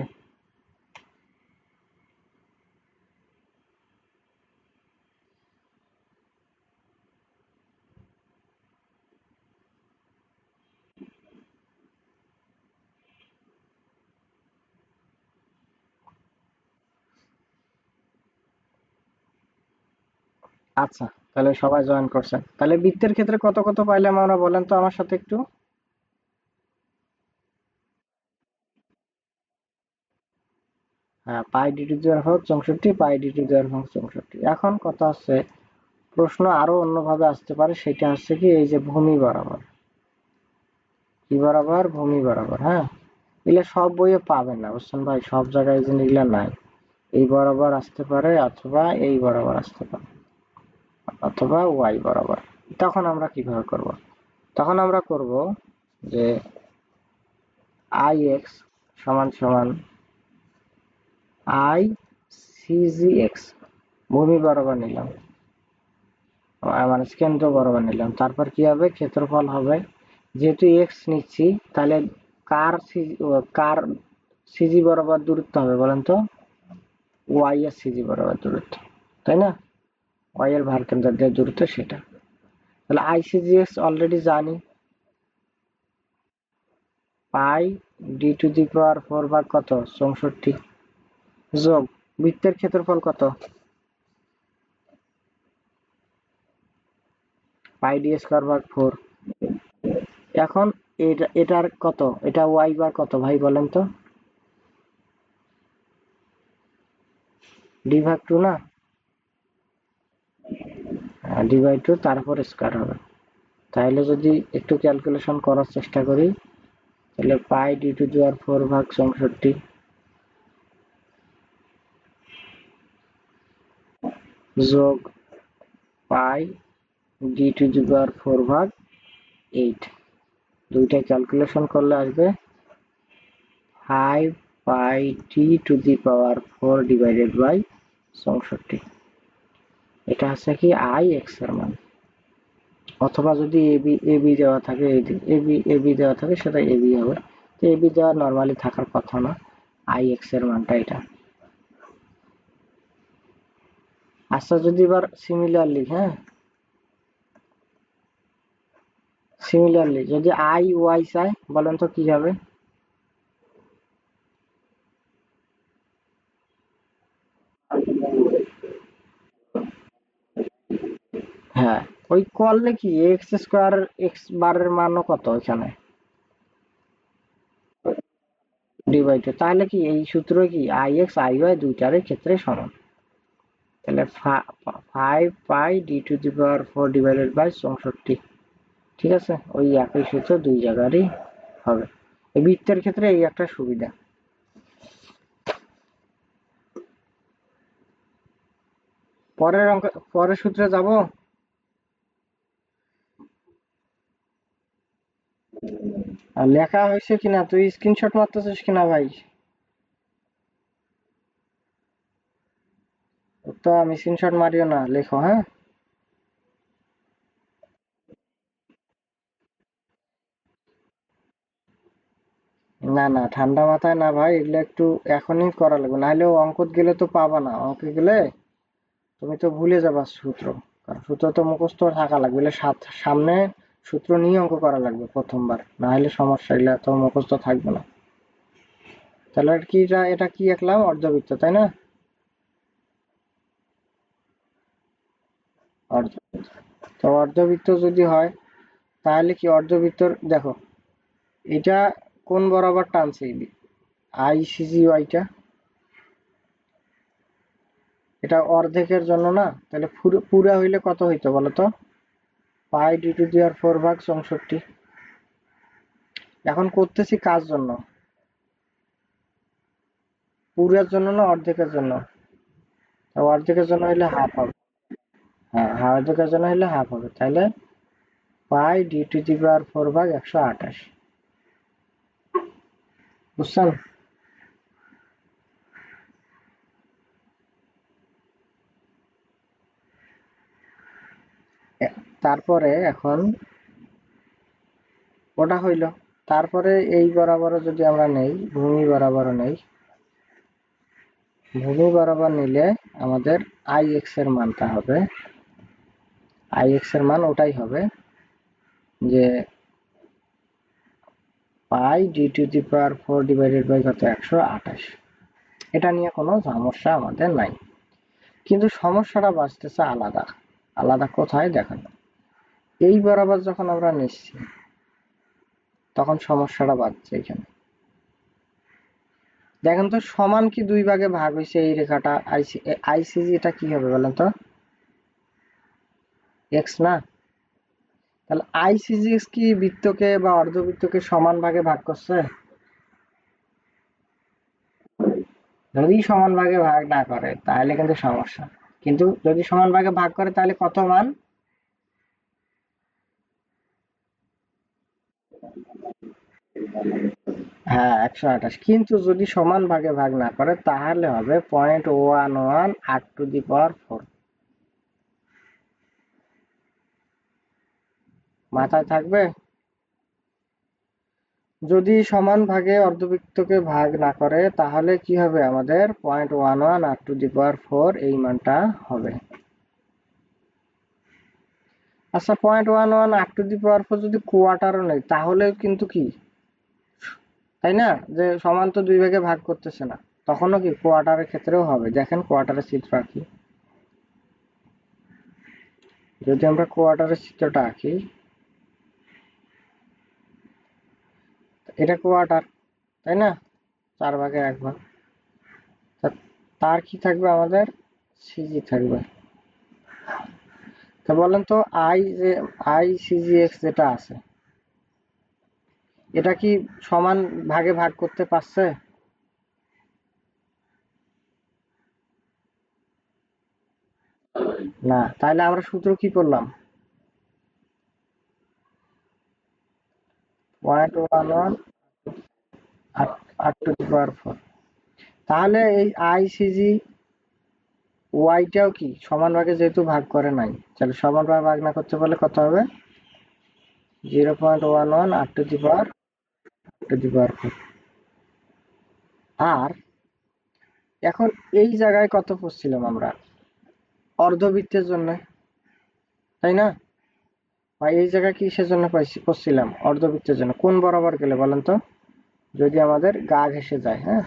S1: আচ্ছা, তাহলে সবাই জয়েন করছেন। তাহলে বৃত্তের ক্ষেত্রে কত কত পাইলাম আমরা, বলেন তো আমার সাথে একটু। হ্যাঁ, pi D to the power 4 64, pi D to the power 64। এখন কথা হচ্ছে, প্রশ্ন আরো অন্যভাবে আসতে পারে, সেটা হচ্ছে কি এই যে ভূমি বরাবর, কি বরাবর, ভূমি বরাবর। হ্যাঁ, এগুলো সব বইয়ে পাবেন না বুঝছেন ভাই, সব জায়গায় এই জিনিসগুলো নাই। এই বরাবর আসতে পারে, অথবা এই বরাবর আসতে পারে, অথবা ওয়াই বরাবর। তখন আমরা কিভাবে করব, তখন আমরা করব যে আই এক্স সমান সমান আই সিজি এক্স, ভূমি বরাবর নিলাম, মানে কেন্দ্র বরাবর নিলাম। তারপর কি হবে, ক্ষেত্রফল হবে, যেহেতু এক্স নিচ্ছি তাহলে কার সিজি বরাবর দূরত্ব হবে বলেন তো, ওয়াই এর সিজি বরাবর দূরত্ব, তাই না, ওয়াই এর ভার কেন্দ্র দিয়ে দূরত্ব সেটা। তাহলে আইসিজি এক্স অলরেডি জানি, পাই ডি টু দি পাওয়ার 4 ভাগ কত, 64, যোগ বৃত্তের ক্ষেত্রফল কত, পাই ডি স্কয়ার ভাগ 4। এখন এটার কত, এটা ওয়াই বার কত ভাই বলেন তো, ডি ভাগ 2 না, ডি বাই 2 তারপর স্কয়ার হবে। তাহলে যদি একটু ক্যালকুলেশন করার চেষ্টা করি, তাহলে pi D to the power 4 ভাগ 64 যোগ পাই ডি টু দি পাওয়ার 4 ভাগ 8, দুইটা ক্যালকুলেশন করলে আসবে 5 pi D to the power 4 divided by 64। এটা হচ্ছে কি আই এক্স এর মান, অথবা যদি এবি এবি দেওয়া থাকে, এবি দেওয়া থাকে সেটা এবি হবে। তো এবি দেওয়া নরমালি থাকার কথা না, আই এক্স এর মানটা এটা। আচ্ছা, যদি এবার সিমিলারলি, হ্যাঁ সিমিলারলি যদি আই ওয়াই চাই বলেন তো কি হবে, হ্যাঁ ওই করলে কি এক্স স্কোয়ার এক্স বারের মানও কত এখানে, ডিভাইডেড, তাহলে কি এই সূত্র কি আই এক্স আই ওয়াই দুইটার ক্ষেত্রে সমান। তাহলে 5 pi D to the power 4 divided by 64। ঠিক আছে, ওই একই সূত্র দুই জায়গারই হবে। এই বৃত্তের ক্ষেত্রে এই একটা সুবিধা। পরের অঙ্ক, পরের সূত্রে যাব। আর লেখা হয়েছে কিনা, তুই স্ক্রিনশট মারতেছিস কিনা ভাই, তো আমি স্ক্রিনশট মারিও না, লেখো হ্যাঁ। না না, ঠান্ডা মাথায় না ভাই, এগুলো একটু এখনই করা লাগবে, নাহলে অঙ্কত গেলে তো পাবা না। অঙ্কে গেলে তুমি তো ভুলে যাবা সূত্র, কারণ সূত্র তো মুখস্থ থাকা লাগবে। এগুলো সামনে সূত্র নিয়ে অঙ্ক করা লাগবে প্রথমবার, না হলে সমস্যা, এগুলো তো মুখস্থ থাকবে না। তাহলে কি এটা কি আঁকলাম? অর্ধবৃত্ত, তাই না? অর্ধবৃত্ত। তো অর্ধবৃত্ত যদি হয়, তাহলে কি অর্ধবৃত্তর দেখো, এটা কোন বরাবর টানছে? আইসিজি ওয়াইটা, এটা অর্ধেকের জন্য না, তাহলে পুরা হইলে কত হইতো বলো তো? পাই ডি টু দি আর 4 ভাগ 64। এখন করতেছি কার জন্য? পুরার জন্য না অর্ধেকের জন্য? তো অর্ধেকের জন্য হইলে হাফ হবে। হ্যাঁ হ্যাঁ, অর্ধেকের জন্য হইলে হাফ হবে, তাহলে pi D to the power 4 ভাগ 128। বুঝছেন? তারপরে এখন ওটা হইল, তারপরে এই বরাবর যদি আমরা নেই, ভূমি বরাবর নেই, ভূমি বরাবর নিলে আমাদের আই এক্স এর মানটা হবে, আই এক্স এর মান ওটাই হবে যে pi D to the power 4 divided by কত? 128। এটা নিয়ে কোনো সমস্যা আমাদের নাই, কিন্তু সমস্যাটা বাঁচতেছে আলাদা। আলাদা কোথায় দেখেন, এই বরাবর যখন আমরা নিচ্ছি তখন সমস্যাটা বাঁচছে এখানে। দেখেন তো, সমান কি দুই ভাগে ভাগ হয়েছে এই রেখাটা? আইসিজি এটা কি হবে বলেন তো? এক্স না? তাহলে আইসিজি কি বৃত্তকে বা অর্ধবৃত্তকে সমান ভাগে ভাগ করছে? যদি সমান ভাগে ভাগ না করে তাহলে কিন্তু সমস্যা, কিন্তু যদি সমান ভাগে ভাগ করে তাহলে কত মান? হ্যাঁ 128। কিন্তু যদি সমান ভাগে ভাগ না করে তাহলে হবে 0.11 r টু দি পাওয়ার 4। মাথায় থাকবে? যদি সমান ভাগে অর্ধবৃত্তকে ভাগ না করে তাহলে কি হবে? আমাদের 0.11 r টু দি পাওয়ার 4 এই মানটা হবে। আচ্ছা, 0.11 r টু দি পাওয়ার 4 যদি কোয়ার্টারও নেই তাহলে কিন্তু কি, তাই না? যে সমান তো দুই ভাগে ভাগ করতেছে না, তখনও কি কোয়ার্টারের ক্ষেত্রেও হবে। দেখেন কোয়ার্টারের চিত্র আঁকি, যদি আমরা কোয়ার্টারের চিত্রটা আঁকি, এটা কোয়ার্টার, তাই না? 4 ভাগের 1 ভাগ। তার কি থাকবে আমাদের? সিজি থাকবে। তা বলেন তো, আই সিজি এক্স যেটা আছে, এটা কি সমান ভাগে ভাগ করতে পারছে? না। তাহলে আমরা সূত্র কি করলাম? 0.11 r টু দি পাওয়ার 4। তাহলে এই আইসিজি ওয়াইটাও কি সমান ভাগে যেহেতু ভাগ করে নাই, তাহলে সমান ভাগে ভাগ না করতে পারলে কত হবে? 0.11 r টু দি পাওয়ার 4। আর এখন এই জায়গায় কত পড়ছিলাম আমরা? অর্ধবৃত্তের জন্য, তাই না? বা এই জায়গায় কিসের জন্য পড়ছিলাম? অর্ধবৃত্তের জন্য। কোন বরাবর গেলে বলেন তো? যদি আমাদের গা ঘেঁষে যায়, হ্যাঁ,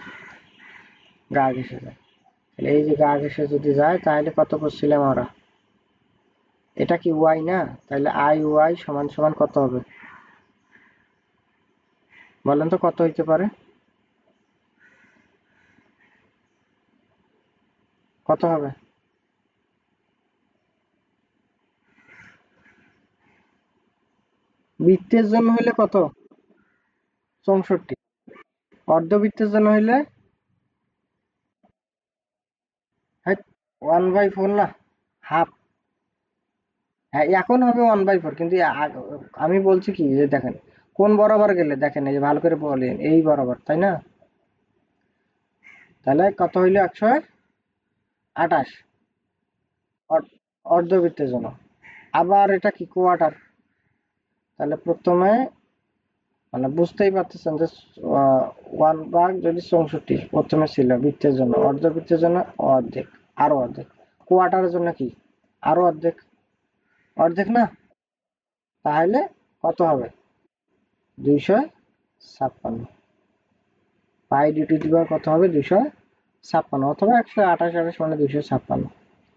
S1: গা ঘেঁষে যায়, তাহলে এই যে গা ঘেঁষে যদি যায় তাহলে কত পড়ছিলাম আমরা? এটা কি ওয়াই না? তাহলে আই ওয়াই সমান সমান কত হবে বলেন তো? কত হইতে পারে? কত হবে? বৃত্তের জন্য হইলে কত? 64। অর্ধবৃত্তের জন্য হইলে 1/4 না, হাফ। হ্যাঁ এখন হবে 1/4, কিন্তু আমি বলছি কি যে দেখেন কোন বরাবর গেলে, দেখেন এই যে ভালো করে বলেন, এই বরাবর, তাই না? তাহলে কত হইলো? 128 অর্ধবৃত্তের জন্য। আবার এটা কি কোয়ার্টার, তাহলে প্রথমে মানে বুঝতেই পারতেছেন যে 1 ভাগ যদি 64 প্রথমে ছিল বৃত্তের জন্য, অর্ধবৃত্তের জন্য অর্ধেক, আরো অর্ধেক, কোয়ার্টারের জন্য কি আরো অর্ধেক, অর্ধেক না? তাহলে কত হবে? 256। পাই ডি টু দি পাওয়ার কত হবে? 256 অথবা 128 মানে 256।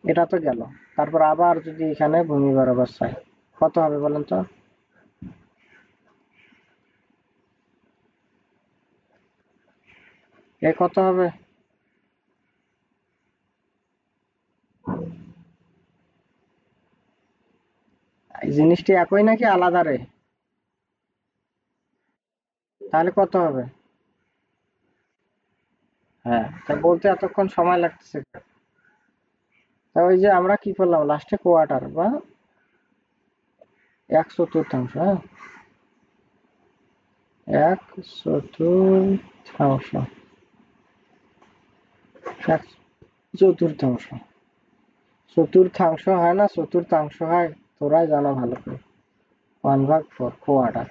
S1: এটা তো গেল। তারপর আবার যদি এখানে ভূমি বরাবর চাই, কত হবে বলেন তো? এ কত হবে? এই জিনিসটি একই নাকি আলাদা রে? তাহলে কত হবে? হ্যাঁ, তা বলতে এতক্ষণ সময় লাগতেছে কেন? তা ওই যে আমরা কি করলাম লাস্টে, কোয়ার্টার বা 1/4, হ্যাঁ, 1/4, 1/4, চতুর্থাংশ হয় না, চতুর্থাংশ হয়, তোরাই জানো ভালো করে। 1/4 কোয়ার্টার।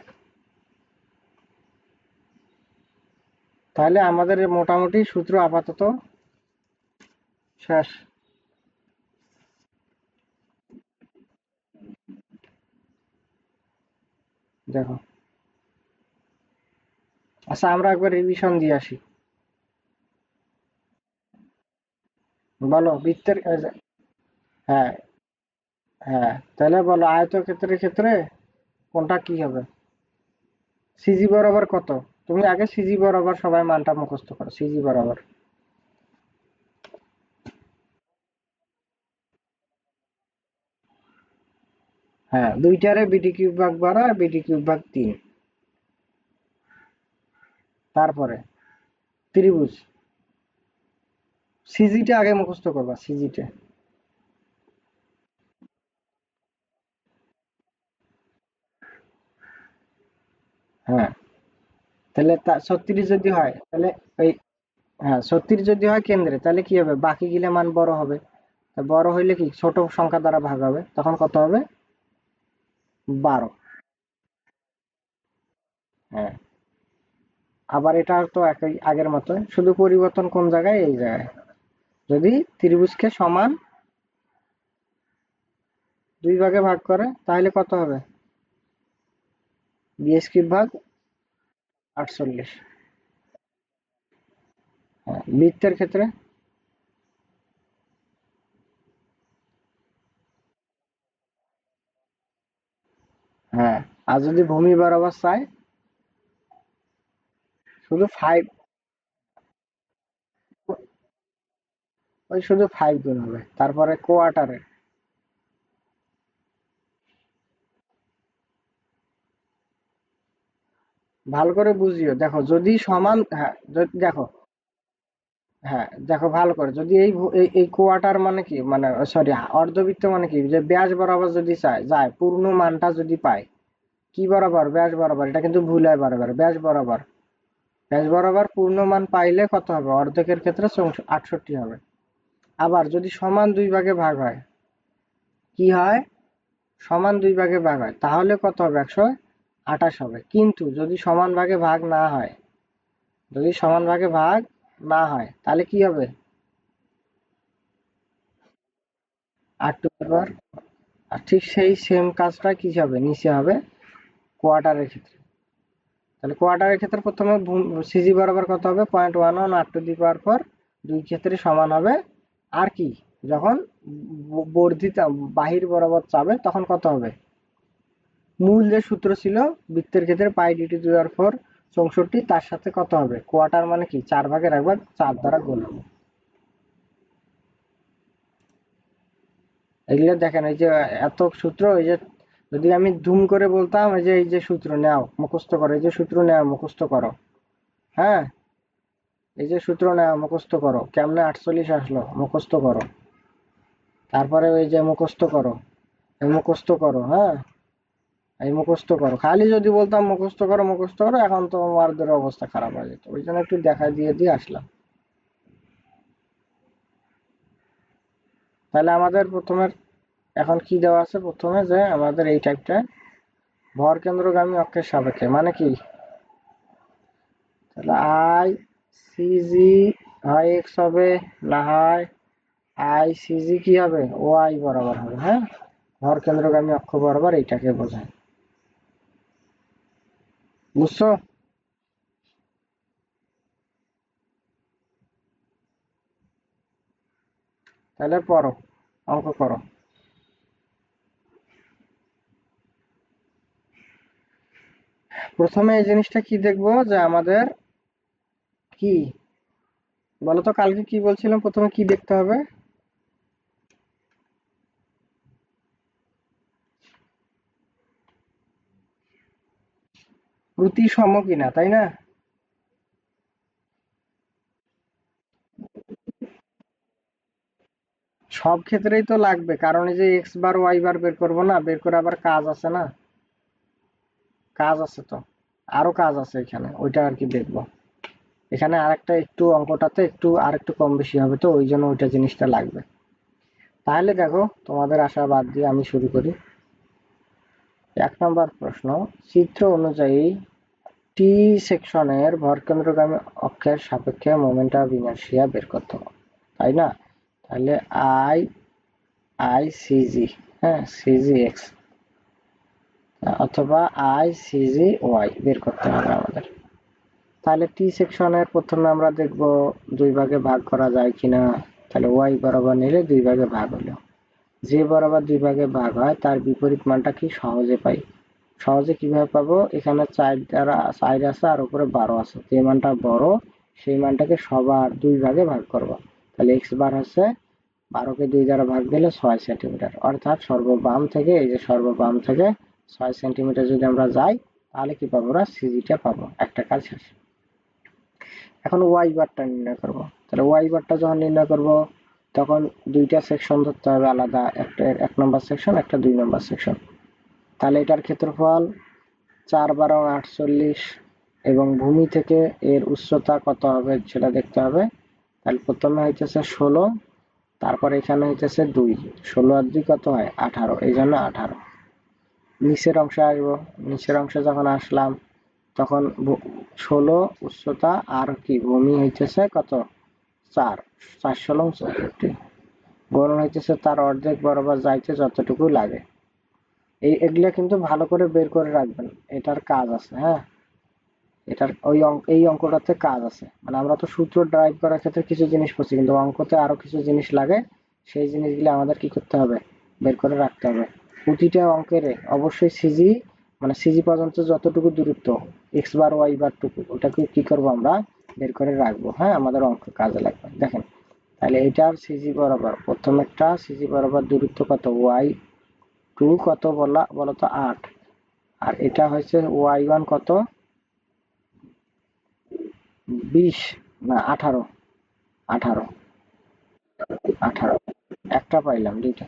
S1: তাহলে আমাদের মোটামুটি সূত্র আপাতত শেষ। দেখো, আচ্ছা আমরা একবার রিভিশন দিয়ে আসি। বলো বৃত্তের হ্যাঁ, হ্যাঁ, তাহলে বলো আয়তক্ষেত্রের ক্ষেত্রে কোনটা কি হবে? সিজি বরাবর কত? তুমি আগে সিজি বরাবর সবাই মানটা মুখস্থ করো, সিজি বরাবর। হ্যাঁ, দুইটারে বিডি কিউব ভাগ 12 আর বিডি কিউব ভাগ 3। তারপরে ত্রিভুজ, সিজিটা আগে মুখস্থ করবা, সিজিটা। হ্যাঁ, তাহলে 36 যদি হয় তাহলে ওই, হ্যাঁ 36 যদি হয় কেন্দ্রে, তাহলে কি হবে? বাকি গিলে মান বড় হবে। তা বড় হইলে কি ছোট সংখ্যা দ্বারা ভাগ হবে, তখন কত হবে? 12। হ্যাঁ, আবার এটা তো একই আগের মতো, শুধু পরিবর্তন কোন জায়গায়, এই জায়গায়। যদি ত্রিভুজকে সমান 2 ভাগে ভাগ করে তাহলে কত হবে? বিএস কিউব ভাগ 48। হ্যাঁ, বৃত্তের ক্ষেত্রে হ্যাঁ, আর যদি ভূমি বরাবর চাই, শুধু 5, ওই শুধু 5 গুণ হবে। তারপরে কোয়ার্টারে ভালো করে বুঝিও, দেখো যদি সমান, হ্যাঁ দেখো, হ্যাঁ দেখো ভালো করে, যদি এই কোয়ার্টার মানে কি, মানে সরি অর্ধবৃত্ত মানে কি, যে ব্যাস বরাবর যদি চায় যায়, পূর্ণ মানটা যদি পায়, কি বরাবর? ব্যাস বরাবর। এটা কিন্তু ভুল হয় বারবার, ব্যাস বরাবর। ব্যাস বরাবর পূর্ণ মান পাইলে কত হবে? অর্ধেকের ক্ষেত্রে 68 হবে। আবার যদি সমান 2 ভাগে ভাগ হয়, কি হয়? সমান 2 ভাগে ভাগ হয় তাহলে কত হবে? 128 হবে। কিন্তু যদি সমান ভাগে ভাগ না হয়, যদি সমান ভাগে ভাগ না হয় তাহলে কি হবে? 8 আর ঠিক সেই সেম কাজটা কি হবে? নিচে হবে কোয়ার্টারের ক্ষেত্রে। তাহলে কোয়ার্টারের ক্ষেত্রে প্রথমে সিজি বরাবর কত হবে? 0.11 8^4। দুই ক্ষেত্রে সমান হবে। আর কি, যখন বর্ধিত বাহির বরাবর চাবে তখন কত হবে? মূল যে সূত্র ছিল বৃত্তের ক্ষেত্রে পাই ডি টু দি পাওয়ার 4 64, তার সাথে কত হবে? কোয়ার্টার মানে কি 4 ভাগের 1 ভাগ, 4 দ্বারা গুণ হবে। এগুলো দেখেন, এই যে এত সূত্র, এই যে যদি আমি ধুম করে বলতাম এই যে সূত্র নাও মুখস্থ করো, এই যে সূত্র নাও মুখস্থ করো, হ্যাঁ, এই যে সূত্র নাও মুখস্থ করো, কেমনে 48 আসলো মুখস্থ করো, তারপরে ওই যে মুখস্থ করো, এই মুখস্থ করো, হ্যাঁ, এই মুখস্থ করো। খালি যদি বলতাম মুখস্থ করো মুখস্থ করো, এখন তো আমাদের অবস্থা খারাপ হয়ে যেত। ওই জন্য একটু দেখা দিয়ে দিয়ে আসলাম। তাহলে আমাদের প্রথমে এখন কি দেওয়া আছে? প্রথমে যে আমাদের এই টাইপটা ভর কেন্দ্রগামী অক্ষের সাপেক্ষে, মানে কি তাহলে আই সিজি হয় এক্স হবে, না হয় আই সিজি কি হবে, ওয়াই বরাবর হবে। হ্যাঁ, ভর কেন্দ্রগামী অক্ষ বরাবর এইটাকে বোঝায়। বুঝছো? তাহলে পড়ো, অঙ্ক করো। প্রথমে এই জিনিসটা কি দেখবো যে আমাদের কি বলতো, কালকে কি বলছিলাম, প্রথমে কি দেখতে হবে? প্রতিসম কিনা, তাই না? সব ক্ষেত্রেই তো লাগবে, কারণ এই যে এক্স বার ওয়াই বার বের করবো না, বের করে আবার কাজ আছে না, কাজ আছে তো, আরো কাজ আছে এখানে, ওইটা আর কি দেখবো। এখানে আরেকটা একটু অঙ্কটাতে একটু আরেকটু কম বেশি হবে, তো ওই জন্য ওইটা জিনিসটা লাগবে। তাহলে দেখো, তোমাদের আশা বাদ দিয়ে আমি শুরু করি। 1 নম্বর প্রশ্ন, চিত্র অনুযায়ী টি সেকশনের ভরকেন্দ্রগামী অক্ষের সাপেক্ষে মোমেন্ট অফ ইনার্শিয়া বের করতে হবে, তাই না? তাহলে আই আই সিজি, হ্যাঁ সিজি এক্স অথবা আই সিজি ওয়াই বের করতে হবে আমাদের। তাহলে টি সেকশনের প্রথমে আমরা দেখব দুই ভাগে ভাগ করা যায় কিনা। তাহলে ওয়াই বরাবর নিলে দুই ভাগে ভাগ হলো, যে বরাবর দুই ভাগে ভাগ হয় তার বিপরীত মানটা কি সহজে পাই। সহজে কিভাবে পাবো, এখানে 4 আছে আর উপরে 12 আছে, যে মানটা বড় সেই মানটাকে সবার দুই ভাগে ভাগ করব। তাহলে এক্স বার হচ্ছে 12কে 2 দ্বারা ভাগ দিলে 6 সেন্টিমিটার, অর্থাৎ সর্ববাম থেকে, এই যে সর্ববাম থেকে 6 সেন্টিমিটার যদি আমরা যাই, তাহলে কি পাবো, আমরা সিজিটা পাবো। একটা কাজ শেষ। এখন ওয়াই বারটা নির্ণয় করব। তাহলে ওয়াই বারটা যখন নির্ণয় করব, তখন দুইটা সেকশন ধরতে হবে আলাদা, একটা 1 নম্বর সেকশন, একটা 2 নম্বর সেকশন। তাহলে এটার ক্ষেত্রফল 4 × 12 = 48 এবং ভূমি থেকে এর উচ্চতা কত হবে সেটা দেখতে হবে। তাহলে প্রথমে হইতেছে 16, তারপর এখানে হইতেছে 2, 16 আর 2 কত হয় 18, এই জন্য 18। নিচের অংশে আসবো, নিচের অংশে যখন আসলাম তখন 16 উচ্চতা আর কি ভূমি হইতেছে কত 4, 4 × 16 = 64, গড়ন হইতেছে তার অর্ধেক বরাবর যাইতে যতটুকু লাগে। এগুলা কিন্তু ভালো করে বের করে রাখবেন, এটার কাজ আছে। হ্যাঁ, এটার এই অঙ্কটাতে কাজ আছে, মানে আমরা তো সূত্র ড্রাইভ করার ক্ষেত্রে কিছু জিনিস পড়ছি, কিন্তু অঙ্কতে আরো কিছু জিনিস লাগে, সেই জিনিসগুলো আমাদের কি করতে হবে, বের করে রাখতে হবে। প্রতিটা অঙ্কের অবশ্যই সিজি, মানে সিজি পর্যন্ত যতটুকু দূরত্ব এক্স বার ওয়াই বার টুকু, ওটাকে কি করব আমরা বের করে রাখবো। হ্যাঁ, আমাদের অঙ্ক কাজে লাগবে। দেখেন, তাহলে এটার সিজি বরাবর প্রথম একটা সিজি বরাবর দূরত্ব কত, ওয়াই টু কত বলতো 8, আর এটা হচ্ছে ওয়াই ওয়ান কত 20, না 18, 18, 18, একটা পাইলাম, দুইটা।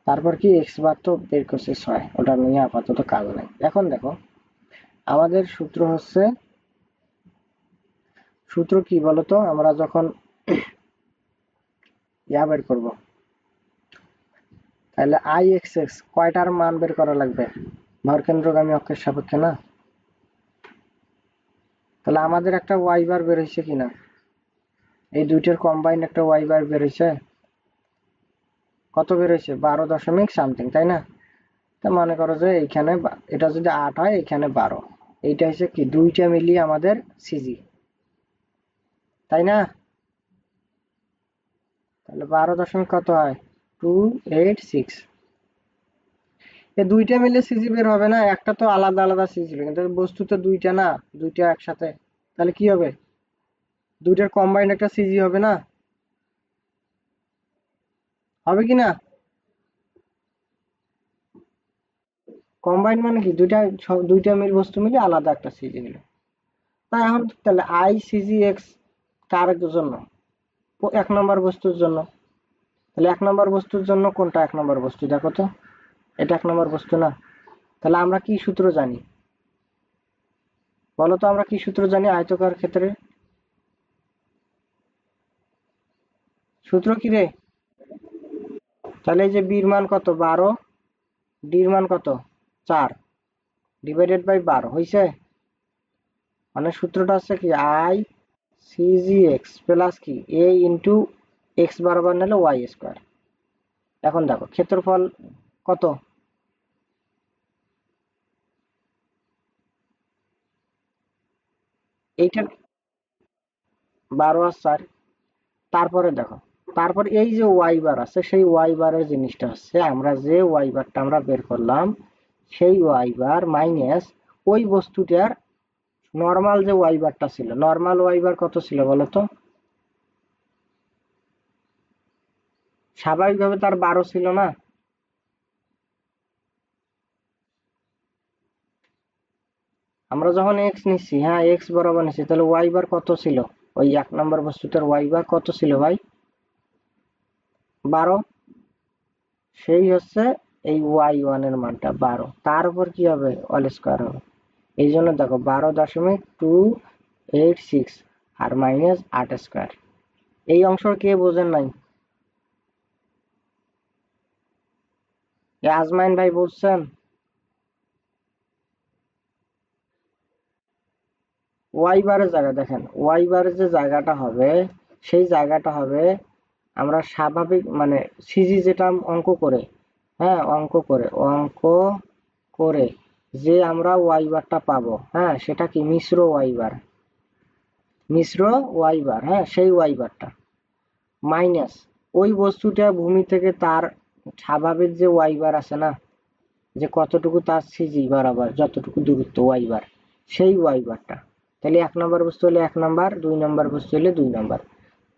S1: তারপর কি এক্স বার তো বের করছে 6, ওটা নিয়ে আপাতত কাজ নাই। এখন দেখো, আমাদের সূত্র হচ্ছে, সূত্র কি বলতো, আমরা যখন বের করব, তাহলে আই এক্স এক্স কয়টার মান বের করা লাগবে, ভরকেন্দ্রগামী অক্ষের সাপেক্ষে না। তাহলে আমাদের একটা ওয়াই বার বের হয়েছে কিনা, এই দুইটার কম্বাইন্ড একটা ওয়াই বার বের হয়েছে, কত বের হয়েছে 12 দশমিক সামথিং, তাই না? তা মনে করো যে এইখানে এটা যদি 8 হয়, এখানে 12, এইটা হচ্ছে কি দুইটা মিলিয়ে আমাদের সিজি, তাই না? তাহলে 12 দশমিক কত হয় 286, এই দুইটা মিলে সিজি বের হবে না, একটা তো আলাদা আলাদা সিজি, কিন্তু বস্তু তো দুইটা না, দুইটা একসাথে। তাহলে কি হবে, দুইটার কম্বাইন্ড একটা সিজি হবে না, হবে কি না? কম্বাইন্ড মানে কি, দুইটা মিল বস্তু মিলে আলাদা একটা সিজি হলো। তাই এখন তাহলে আই সিজি এক্স কার জন্য, 1 নম্বর বস্তুর জন্য। তাহলে 1 নম্বর বস্তুর জন্য কোনটা 1 নম্বর বস্তু, দেখো তো, এটা 1 নম্বর বস্তু না। তাহলে আমরা কি সূত্র জানি বলো তো, আমরা কি সূত্র জানি আয়তকার ক্ষেত্রে, সূত্র কি রে? তাহলে এই যে বির মান কত 12, ডির মান কত 4, ডিভাইডেড বাই 12 হয়েছে, মানে সূত্রটা হচ্ছে কি আই সিজি এক্স প্লাস কি এ ইন্টু এক্স বরাবর নিলে ওয়াই স্কোয়ার। এখন দেখো ক্ষেত্রফল কত, এইটার 12 আর 4। তারপরে দেখো, তারপর এই যে ওয়াই বার আছে সেই ওয়াই বারের জিনিসটা হচ্ছে আমরা যে ওয়াই বারটা আমরা বের করলাম সেই ওয়াই বার মাইনাস ওই বস্তুটার নর্মাল যে ওয়াই বারটা ছিল, নর্মাল ওয়াই বার কত ছিল বলো তো? স্বাভাবিকভাবে তার 12 ছিল না? আমরা যখন এক্স নিচ্ছি, হ্যাঁ এক্স বরাবর নিচ্ছি, তাহলে ওয়াই বার কত ছিল? ওই 1 নম্বর বস্তুটার ওয়াই বার কত ছিল ভাই? 12। সেই হচ্ছে এই ওয়াই ওয়ান এর মানটা 12, তার উপর কি হবে অল স্কোয়ার হবে। এই জন্য দেখো 12.286 আর মাইনাস 8 স্কোয়ার। এই অংশ কে বোঝেন নাই? আজমাইন ভাই বুঝছেন? ওয়াই বারের জায়গা দেখেন, ওয়াই বারের যে জায়গাটা হবে সেই জায়গাটা হবে আমরা স্বাভাবিক মানে সিজি যেটা অঙ্ক করে, হ্যাঁ অঙ্ক করে যে আমরা ওয়াই বারটা পাবো, হ্যাঁ সেটা কি মিশ্র ওয়াই বার, মিশ্র ওয়াই বার, হ্যাঁ সেই ওয়াই বারটা মাইনাস ওই বস্তুটা ভূমি থেকে তার স্বাভাবিক যে ওয়াই বার আছে না, যে কতটুকু তার সিজি বরাবর যতটুকু দূরত্ব ওয়াই বার, সেই ওয়াই বারটা। তাহলে 1 নম্বর বস্তু হলে 1 নম্বর, 2 নম্বর বস্তু হলে 2 নম্বর,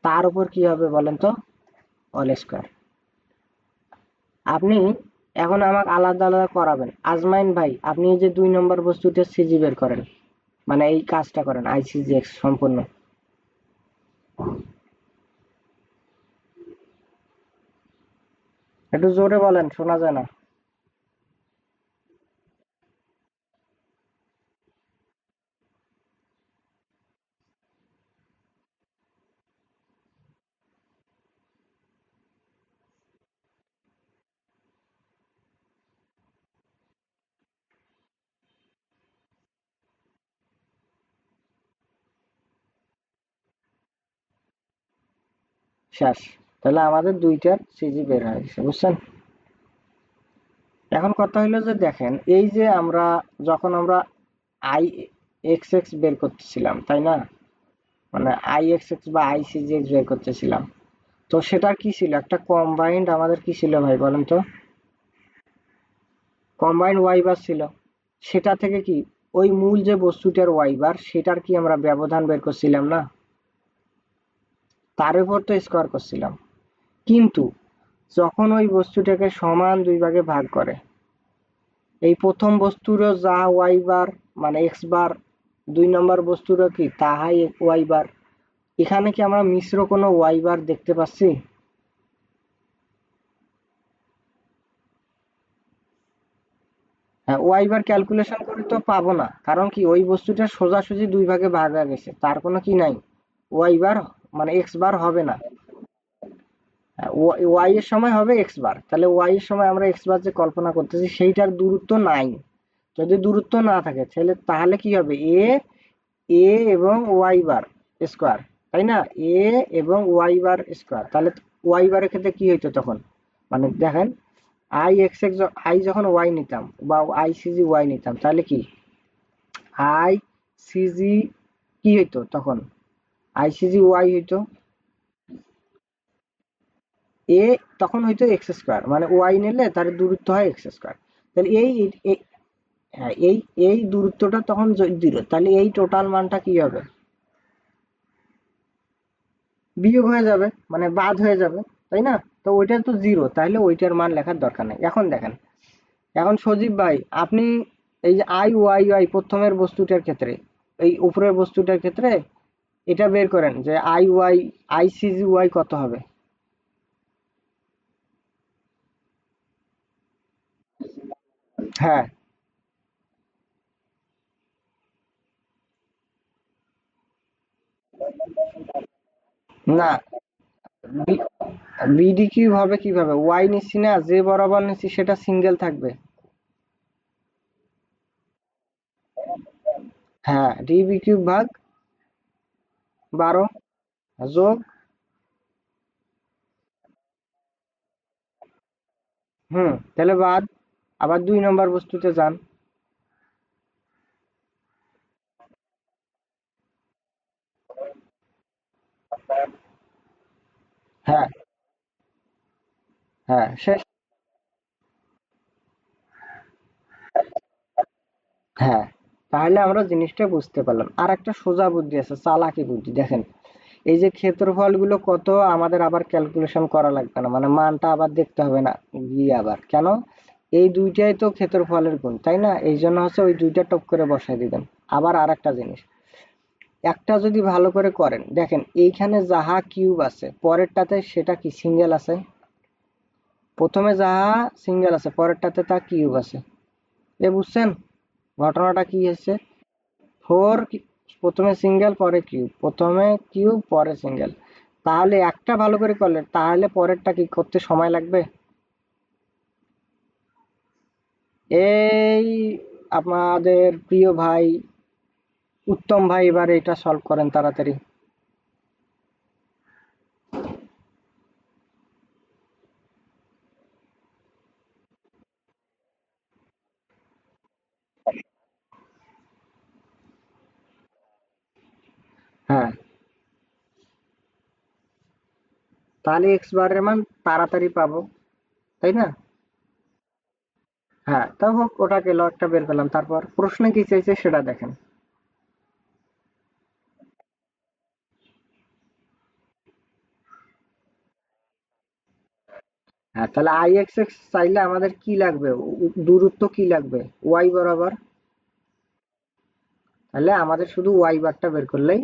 S1: তার উপর কি হবে বলেন তো অল স্কোয়ার। আপনি এখন আমাকে আলাদা আলাদা করাবেন, আজমাইন ভাই আপনি এই যে 2 নম্বর বস্তুটা সিজি বের করেন, মানে এই কাজটা করেন আইসিজি এক্স সম্পূর্ণ। একটু জোরে বলেন, শোনা যায় না। শেষ। তাহলে আমাদের দুইটার সিজি বের হয়ে গেছে, বুঝছেন? এখন কথা হলো যে দেখেন এই যে আমরা যখন আমরা আই এক্স এক্স বের করতেছিলাম তাই না, মানে আই এক্স এক্স বা আইসিজি এক্স বের করতেছিলাম, তো সেটার কি ছিল একটা কম্বাইন্ড আমাদের কি ছিল ভাই বলেন তো? কম্বাইন্ড ওয়াই বার ছিল। সেটা থেকে কি ওই মূল যে বস্তুটার ওয়াই বার সেটার কি আমরা ব্যবধান বের করছিলাম না, তার উপর তো স্কোয়ার করছিলাম। কিন্তু যখন ওই বস্তুটাকে সমান দুই ভাগে ভাগ করে, এই প্রথম বস্তুরও যা ওয়াই বার মানে এক্স বার, 2 নম্বর বস্তুরও কি তাহাই ওয়াই বার, এখানে কি আমরা মিশ্র কোনো ওয়াই বার দেখতে পাচ্ছি? হ্যাঁ ওয়াই বার ক্যালকুলেশন করে তো পাবো না, কারণ কি ওই বস্তুটা সোজাসুজি দুই ভাগে ভাগ হয়ে গেছে, তার কোনো কি নাই ওয়াই বার, মানে এক্স বার হবে না। ওয়াই এর সময় হবে এক্স বার, তাহলে ওয়াই এর সময় আমরা এক্স বার যে কল্পনা করতেছি সেইটার দূরত্ব নাই। যদি দূরত্ব না থাকে তাহলে তাহলে কি হবে এ এ এবং ওয়াই বার স্কোয়ার, তাই না? এ এবং ওয়াই বার স্কোয়ার, তাহলে ওয়াই বারের ক্ষেত্রে কি হইতো তখন, মানে দেখেন আই এক্স এক্স আই যখন ওয়াই নিতাম বা আই সিজি ওয়াই নিতাম তাহলে কি আই সিজি কি হইতো তখন, আই সিজি ওয়াই হইতো এ, তখন হইতো এক্স স্কোয়ার, মানে ওয়াই নিলে তার দূরত্ব হয় এক্স স্কোয়ার। তাহলে হ্যাঁ এই এই দূরত্বটা তখন জিরো, তাহলে এই টোটাল মানটা কি হবে, বিয়োগ হয়ে যাবে, মানে বাদ হয়ে যাবে, তাই না? তো ওইটা তো জিরো, তাহলে ওইটার মান লেখার দরকার নেই। এখন দেখেন, এখন সজীব ভাই আপনি এই যে আই ওয়াই ওয়াই প্রথমের বস্তুটার ক্ষেত্রে, এই উপরের বস্তুটার ক্ষেত্রে এটা বের করেন যে I Y I CG Y কত হবে। হ্যাঁ, না বিডি কিউব হবে কিভাবে, ওয়াই নিচ্ছি না, যে বরাবর নিচ্ছি সেটা সিঙ্গেল থাকবে। হ্যাঁ, ডিবি কিউব ভাগ 12 যোগ তাহলে বাদ। আবার 2 নম্বর বস্তুতে যান। হ্যাঁ, হ্যাঁ, শেষ। হ্যাঁ, তাহলে আমরা জিনিসটা বুঝতে পারলাম। আর একটা সোজা বুদ্ধি আছে, চালাকি বুদ্ধি। দেখেন, এই যে ক্ষেত্রফল গুলো কত, আমাদের আবার ক্যালকুলেশন করা লাগবে না, মানে মানটা আবার দেখতে হবে না গিয়ে। আবার কেন, এই দুইটাই তো ক্ষেত্রফলের গুণ, তাই না? এই জন্য হচ্ছে ওই দুইটা টপ করে বসাই দিবেন। আবার আর একটা জিনিস, একটা যদি ভালো করে করেন, দেখেন এইখানে যাহা কিউব আছে পরেরটাতে সেটা কি সিঙ্গেল আছে? প্রথমে যাহা সিঙ্গেল আছে পরেরটাতে তা কিউব আছে। এ বুঝছেন ঘটনাটা কি হচ্ছে? ফোর প্রথমে সিঙ্গেল পরে কিউব, প্রথমে কিউব পরে সিঙ্গেল। তাহলে একটা ভালো করে করলেন, তাহলে পরেরটা কি করতে সময় লাগবে? এই আমাদের প্রিয় ভাই উত্তম ভাই, এবার এটা সলভ করেন তাড়াতাড়ি। হ্যাঁ, তাহলে এক্স বারের মান তাড়াতাড়ি পাবো, তাই না? হ্যাঁ, তা হোক, ওটাকে লগটা বের করলাম, তারপর প্রশ্নে কি চাইছে সেটা দেখেন। হ্যাঁ, তাহলে আই এক্স এক্স চাইলে আমাদের কি লাগবে? দূরত্ব কি লাগবে? ওয়াই বরাবর। তাহলে আমাদের শুধু ওয়াই বারটা বের করলেই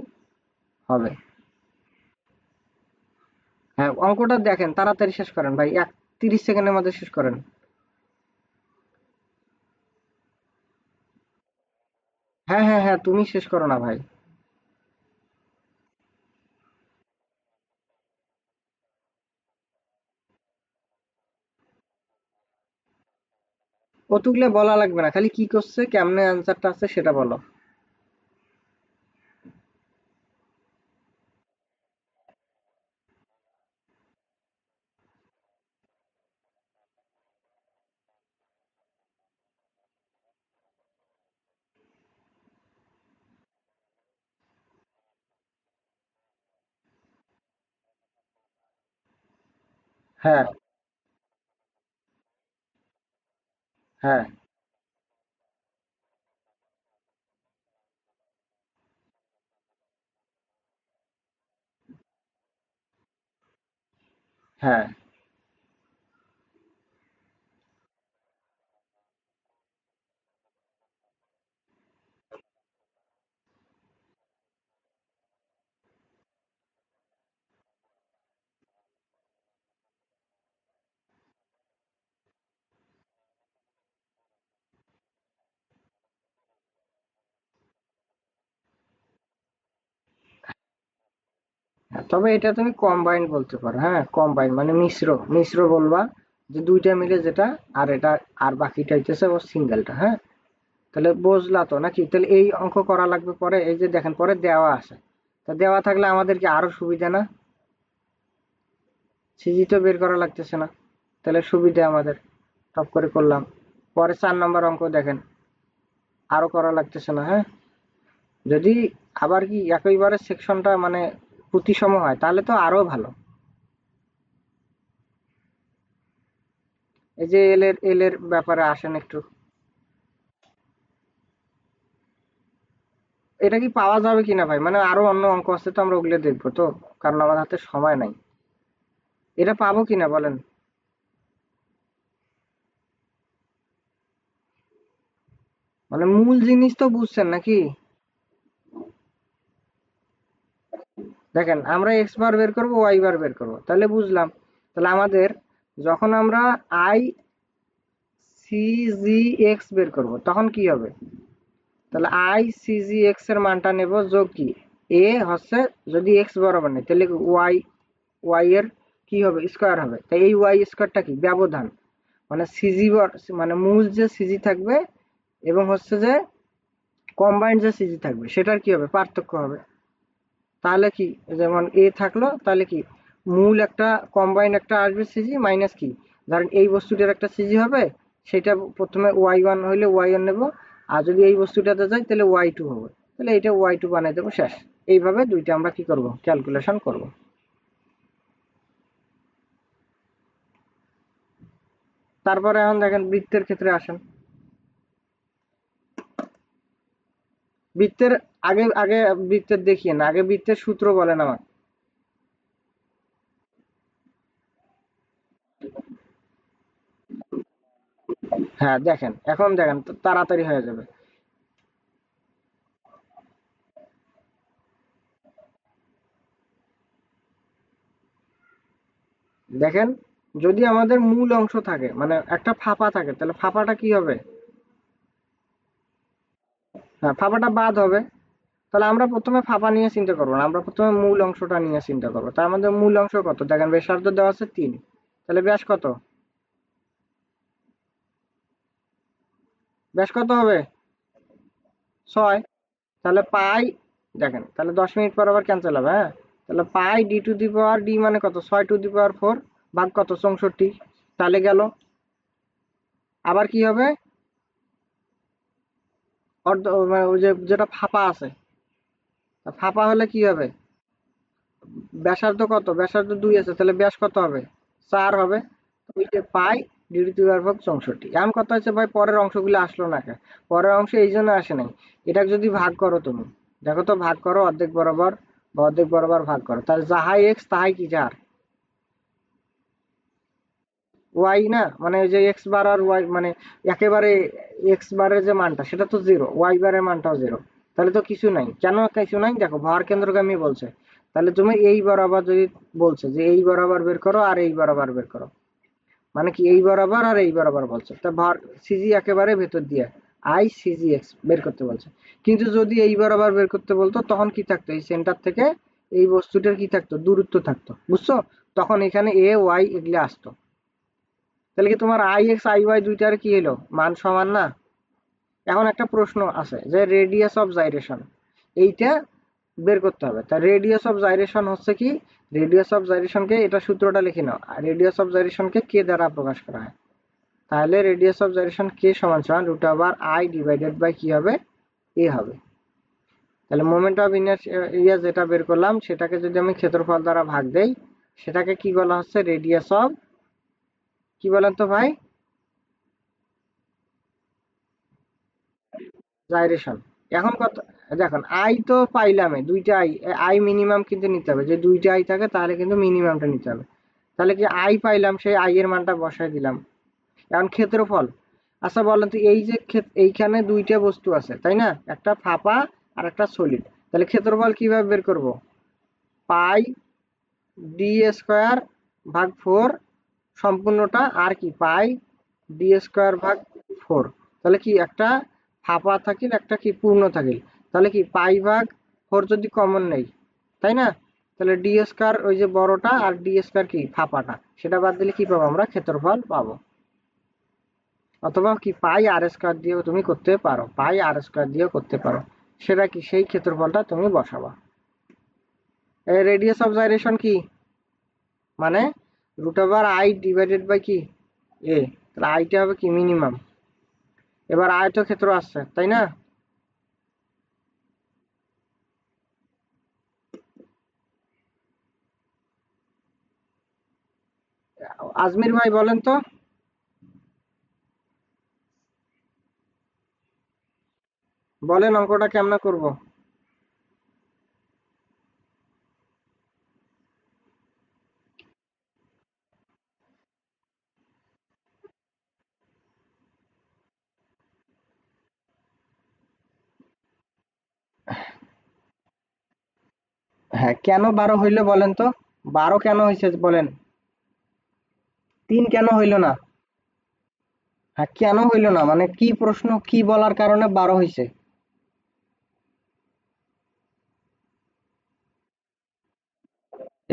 S1: হবে। হ্যাঁ, অঙ্কটা দেখেন, তাড়াতাড়ি শেষ করেন ভাই, 30 সেকেন্ডের মধ্যে শেষ করেন। হ্যাঁ, হ্যাঁ, হ্যাঁ, তুমি শেষ করো না ভাই। অতগুলো বলা লাগবে না, খালি কি করছে কেমনে অ্যান্সারটা আছে সেটা বলো। হ্যাঁ, হ্যাঁ, হ্যাঁ, হ্যাঁ, তবে এটা তুমি কম্বাইন বলতে পারো। হ্যাঁ, কম্বাইন মানে মিশ্র, মিশ্র বলবা, যে দুইটা মিলে যেটা, আর এটা, আর বাকিটা হইতেছে ও সিঙ্গেলটা। হ্যাঁ, তাহলে বুঝলা তো নাকি? তাহলে এই অঙ্ক করা লাগবে পরে, এই যে দেখেন পরে দেওয়া আছে, তা দেওয়া থাকলে আমাদের কি আরো সুবিধা না? সিজি তো বের করা লাগতেছে না, তাহলে সুবিধা আমাদের, টপ করে করলাম। পরে 4 নম্বর অঙ্ক দেখেন, আরো করা লাগতেছে না। হ্যাঁ, যদি আবার কি একইবারে সেকশনটা মানে প্রতিসম হয় তাহলে তো আরো ভালো। এই যে এল এর ব্যাপারে আসেন একটু। এটা কি পাওয়া যাবে কিনা ভাই, মানে আরো অন্য অঙ্ক আছে তো, আমরা ওগুলো দেখবো তো, কারণ আমার হাতে সময় নাই। এটা পাবো কিনা বলেন। মানে মূল জিনিস তো বুঝছেন নাকি? দেখেন, আমরা এক্স বার বের করবো, ওয়াই বার বের করবো, তাহলে বুঝলাম। তাহলে আমাদের যখন আমরা আই সি জি এক্স বের করব তখন কি হবে? তাহলে আই সি জি এক্স এর মানটা নেব, যোগ কি, এ হচ্ছে, যদি এক্স বরাবর নেই তাহলে ওয়াই, ওয়াই এর কি হবে, স্কোয়ার হবে। তাই এই ওয়াই স্কোয়ারটা কি, ব্যবধান, মানে সিজি, মানে মূল যে সিজি থাকবে এবং হচ্ছে যে কম্বাইন্ড যে সিজি থাকবে সেটার কি হবে, পার্থক্য হবে। তাহলে কি, যেমন এ থাকলো, তাহলে কি মূল একটা কম্বাইন্ড একটা আসবে সিজি মাইনাস কি, ধরেন এই বস্তুটার একটা সিজি হবে, সেটা প্রথমে y1 হইলে y1 নেব, আর যদি এই বস্তুটাতে যাই তাহলে y2 হবে, তাহলে এটা y2 বানাই দেবো, শেষ। এইভাবে দুইটা আমরা কি করব, ক্যালকুলেশন করব। তারপরে এখন দেখেন বৃত্তের ক্ষেত্রে আসেন। বৃত্তের আগে আগে বৃত্তের দেখিয়ে না, আগে বৃত্তের সূত্র বলেন আমার। হ্যাঁ দেখেন, এখন দেখেন তাড়াতাড়ি হয়ে যাবে। দেখেন, যদি আমাদের মূল অংশ থাকে মানে একটা ফাঁপা থাকে, তাহলে ফাঁপাটা কি হবে, হ্যাঁ ফাঁপাটা বাদ হবে। তাহলে আমরা প্রথমে ফাঁপা নিয়ে চিন্তা করবো না, আমরা প্রথমে মূল অংশটা নিয়ে চিন্তা করবো। তার আমাদের মূল অংশ কত, দেখেন ব্যাসার্ধ দেওয়া আছে 3, তাহলে ব্যাস কত, ব্যাস কত হবে, 6। তাহলে পাই, দেখেন তাহলে 10 মিনিট পর আবার ক্যান্সেল হবে, হ্যাঁ। তাহলে pi D to the power D মানে কত, 6 টু দি পাওয়ার 4 ভাগ কত, 64। তাহলে গেল, আবার কি হবে, অর্ধ মানে ওই যে যেটা ফাঁপা আছে, ফাঁপা হলে কি হবে, ব্যাসার্ধ কত, ব্যাসার্ধ 2 আছে, তাহলে ব্যাস কত হবে, 4 হবে। ওই যে পাই ডিডি টু পাওয়ার ভাগ 64। এখন কথা হচ্ছে ভাই পরের অংশগুলো আসলো না কেন, পরের অংশ এই জন্য আসে নাই, এটা যদি ভাগ করো তুমি, দেখো তো ভাগ করো অর্ধেক বরাবর, বা অর্ধেক বরাবর ভাগ করো, তাহলে যাহাই এক্স তাহাই কি যার ওয়াই না, মানে ওই যে এক্স বার আর ওয়াই মানে একেবারে এক্স বারের যে মানটা সেটা তো জিরো, ওয়াই বারের মানটাও জিরো, তাহলে তো কিছু নাই। কেন কিছু নাই, দেখো ভর কেন্দ্রগামী বলছে, তাহলে তুমি এই বরাবর যদি বলছে যে এই বরাবর বের করো আর এই বরাবর বের করো, মানে কি এই বরাবর আর এই বরাবর বলছে, তা ভর সিজি একেবারে ভেতর দিয়ে আই সিজি এক্স বের করতে বলছে। কিন্তু যদি এই বরাবর বের করতে বলতো তখন কি থাকতো, এই সেন্টার থেকে এই বস্তুটার কি থাকতো, দূরত্ব থাকতো, বুঝছো, তখন এখানে এ ওয়াই এগুলো আসতো। তাহলে কি তোমার আই এক্স আই ওয়াই দুইটার কি এলো, মান সমান না। এখন একটা প্রশ্ন আছে যে রেডিয়াস অফ জাইরেশন, এইটা বের করতে হবে। তা রেডিয়াস অফ জাইরেশন হচ্ছে কি, রেডিয়াস অফ জাইরেশনকে, এটা সূত্রটা লিখে নাও, রেডিয়াস অফ জাইরেশনকে কে দ্বারা প্রকাশ করা হয়, তাহলে রেডিয়াস অফ জাইরেশন কে সমান সমান root over I divided by কি হবে, এ হবে। তাহলে মোমেন্ট অফ ইনার্শিয়া যেটা বের করলাম সেটাকে যদি আমি ক্ষেত্রফল দ্বারা ভাগ দেই, সেটাকে কি বলা হচ্ছে, রেডিয়াস অফ, কি বলেন তো ভাই, জাইরেশন। এখন কত, দেখুন আই তো পাইলামই দুইটা আই, আই মিনিমাম কিন্তু নিতে হবে, যে দুইটা আই থাকে তাহলে কিন্তু মিনিমামটা নিতে হবে। তাহলে কি আই পাইলাম, সেই আই এর মানটা বসাই দিলাম। এখন ক্ষেত্রফল, আচ্ছা বলেন তো এই যে এইখানে দুইটা বস্তু আছে তাই না, একটা ফাঁপা আর একটা সলিড, তাহলে ক্ষেত্রফল কিভাবে বের করব, পাই ডি স্কোয়ার ভাগ 4 সম্পূর্ণটা, আর কি পাই ডি স্কোয়ার ভাগ 4। তাহলে কি একটা ফাঁপা থাকিল একটা কি পূর্ণ থাকিল, তাহলে কি পাই ভাগ 4 যদি কমন নেই, তাই না, তাহলে ডি স্কোয়ার ওই যে বড়টা আর ডি স্কোয়ার কি ফাঁপাটা, সেটা বাদ দিলে কি পাবো আমরা, ক্ষেত্রফল পাবো। অথবা কি পাই আর স্কোয়ার দিয়েও তুমি করতে পারো, পাই আর স্কোয়ার দিয়েও করতে পারো, সেটা কি সেই ক্ষেত্রফলটা তুমি বসাবা। রেডিয়াস অফ জাইরেশন কি, মানে root over I divided by কি এ, তাহলে আইটা হবে কি মিনিমাম। এবার আয়তক্ষেত্র আসছে তাই না, আজমির ভাই বলেন তো, বলেন অঙ্কটা কেমনে করব। হ্যাঁ কেন 12 হইলো বলেন তো, 12 কেন হয়েছে বলেন, 3 কেন হইলো না, হ্যাঁ কেন হইলো না মানে কি প্রশ্ন, কি বলার কারণে 12 হয়েছে।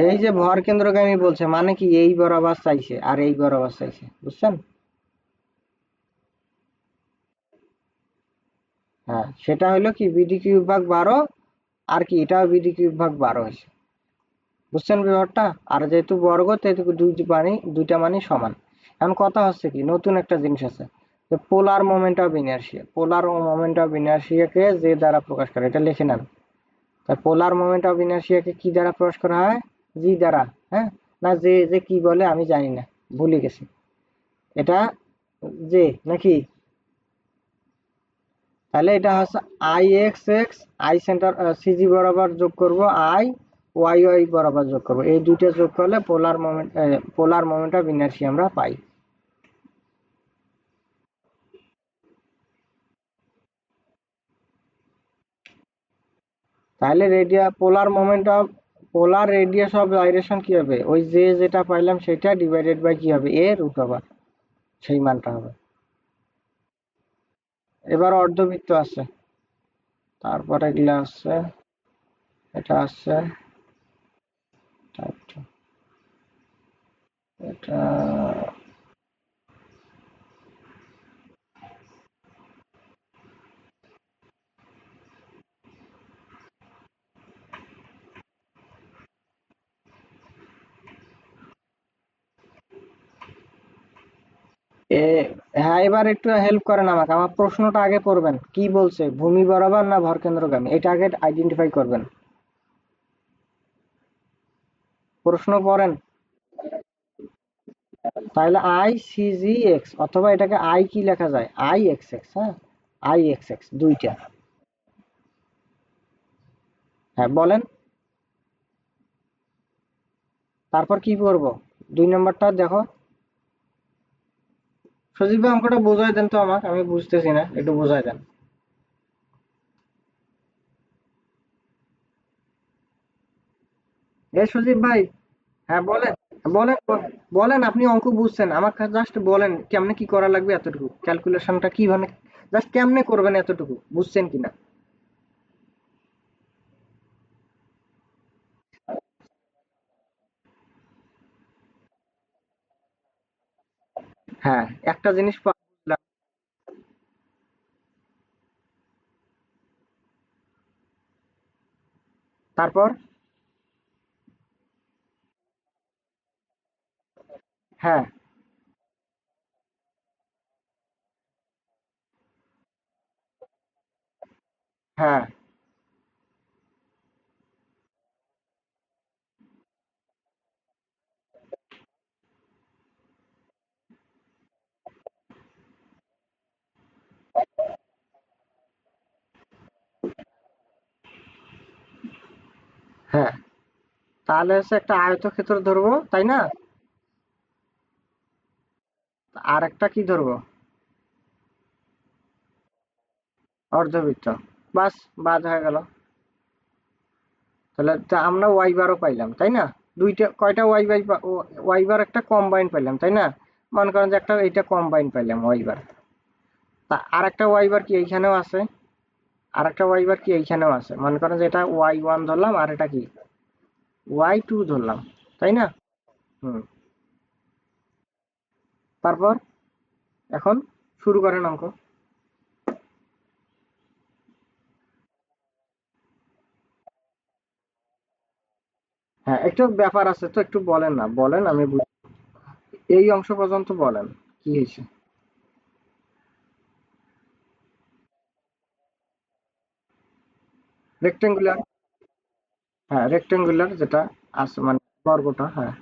S1: এই যে ভর কেন্দ্রগামী বলছে মানে কি এই বরাবর চাইছে আর এই বরাবর চাইছে, বুঝছেন। হ্যাঁ, সেটা হলো কি বিডি কিউব ভাগ 12, আর কি এটাও বিডি কিউব ভাগ 12 হয়েছে। বুঝছেন ব্যাপারটা? আর যেহেতু বর্গ সেহেতু দুইটা মানই সমান। এখন কথা হচ্ছে কি, নতুন একটা জিনিস আছে, যে polar moment of inertia. Polar moment of ইনার্শিয়াকে যে দ্বারা প্রকাশ করে, এটা লিখে নেন। তা পোলার মোমেন্ট অফ ইনার্শিয়াকে কি দ্বারা প্রকাশ করা হয়? জি দ্বারা। হ্যাঁ, না যে যে কি বলে আমি জানি না, ভুলে গেছি। এটা যে নাকি, তাহলে এটা হচ্ছে I X X, I centre CG বরাবর যোগ করব, আই ওয়াই ওয়াই বরাবর যোগ করব, এই দুইটা যোগ করলে পোলার মোমেন্ট অফ ইনার্শিয়া আমরা পাই। তাহলে পোলার রেডিয়াস অফ গাইরেশন কি হবে? ওই যে যেটা পাইলাম সেটা ডিভাইডেড বাই কি হবে? এ রুট ওভার, সেই মানটা হবে। এবার অর্ধবৃত্ত আছে, তারপরে এগুলা আছে, এটা আছে, এটা এটা এ হ্যাঁ, এবার একটু হেল্প করেন আমাকে, আমার প্রশ্নটা আগে পড়বেন, কি বলছে, ভূমি বরাবর না ভরকেন্দ্রগামী, এটা আগে আইডেন্টিফাই করবেন। প্রশ্ন পড়েন। তাহলে আই সি জি এক্স, অথবা এটাকে আই কি লেখা যায়, আই এক্স এক্স। হ্যাঁ, আই এক্স এক্স দুইটা। হ্যাঁ বলেন, তারপর কি করব? 2 নম্বরটা দেখো। সজীব ভাই অঙ্কটা বোঝাই দেন তো আমাকে, আমি বুঝতেছি না, একটু বোঝাই দেন। এ সজীব ভাই, হ্যাঁ বলেন, বলেন বলেন, আপনি অঙ্ক বুঝছেন, আমার কাছে জাস্ট বলেন কেমনে কি করা লাগবে, এতটুকু ক্যালকুলেশনটা কিভাবে, জাস্ট কেমনে করবেন এতটুকু বুঝছেন কিনা। হ্যাঁ, একটা জিনিস বুঝলাম। তারপর হ্যাঁ, হ্যাঁ, হ্যাঁ, তাহলে হচ্ছে একটা আয়তক্ষেত্র ধরবো, তাই না? আর একটা কি ধরবো? অর্ধবৃত্ত। বাস, বাদ হয়ে গেল। তাহলে তা আমরা ওয়াই বারও পাইলাম, তাই না? দুইটা কয়টা ওয়াই বার একটা কম্বাইন পাইলাম, তাই না? মনে করেন যে একটা এইটা কম্বাইন পাইলাম ওয়াই বার। তা আর একটা ওয়াই বার কি এইখানেও আছে, আর একটা ওয়াই বার কি এইখানেও আছে, মনে করেন যে এটা ওয়াই ওয়ান ধরলাম, আর এটা কি ওয়াই টু ধরলাম, তাই না? হুম। তারপর এখন শুরু করেন অঙ্ক। হ্যাঁ, একটু ব্যাপার আছে তো, একটু বলেন না, বলেন আমি এই অংশ পর্যন্ত বলেন, কি হয়েছে? রেক্টেঙ্গুলার। হ্যাঁ, রেক্টেঙ্গুলার যেটা আছে, মানে বর্গটা, হ্যাঁ।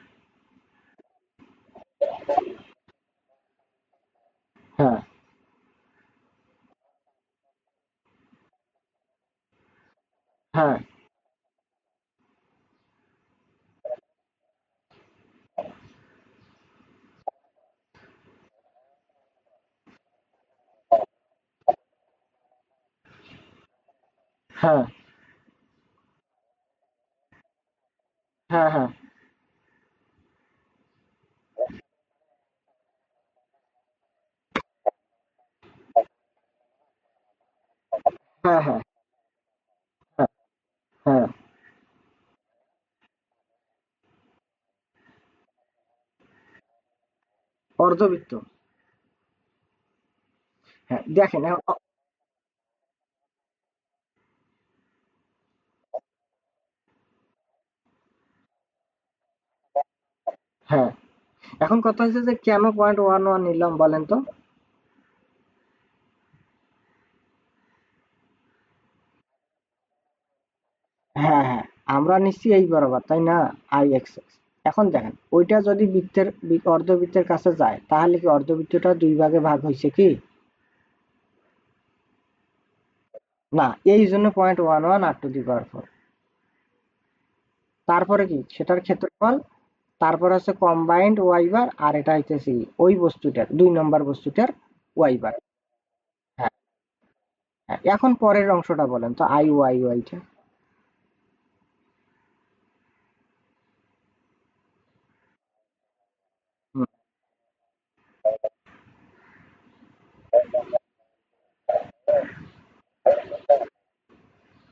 S1: হ্যাঁ, হ্যাঁ, হ্যাঁ, হ্যাঁ, হ্যাঁ, হ্যাঁ, হ্যাঁ, হ্যাঁ, হ্যাঁ, অর্ধবৃত্ত। হ্যাঁ দেখেন, এখন কথা হচ্ছে যে কেন 0.11 নিলাম বলেন তো? হ্যাঁ হ্যাঁ, আমরা নিচ্ছি এই বরাবর, তাই না? I X x. এখন দেখেন ওইটা যদি অর্ধবৃত্তের কাছে যায় তাহলে কি অর্ধবৃত্তটা দুই ভাগে ভাগ হয়েছে কি? না, এই জন্য 0.11 r⁴। তারপরে কি সেটার ক্ষেত্রফল, তারপর আছে কম্বাইন্ড ওয়াই বার, আর এটা হইতেছে ওই বস্তুটার 2 নম্বর বস্তুটার ওয়াই বার। হ্যাঁ হ্যাঁ, এখন পরের অংশটা বলেন তো, আই ওয়াই ওয়াইটা।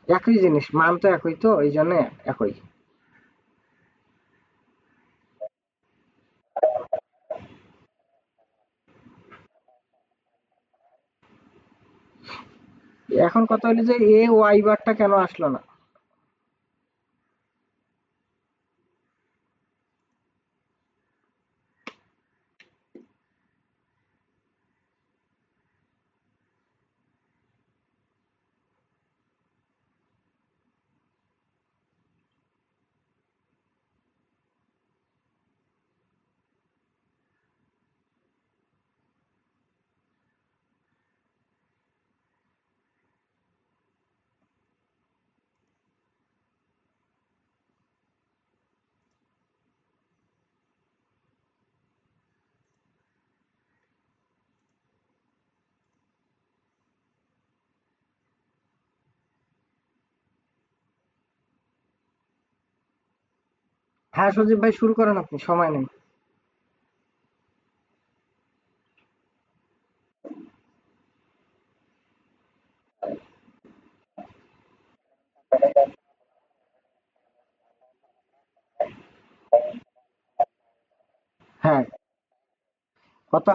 S1: একই জিনিস, মান তো একই, তো এই জন্য একই। এখন কথা হলো যে এ ওয়াই বারটা কেন আসলো না? হ্যাঁ সজীব ভাই, শুরু করেন, আপনি সময় নেই। হ্যাঁ, কথা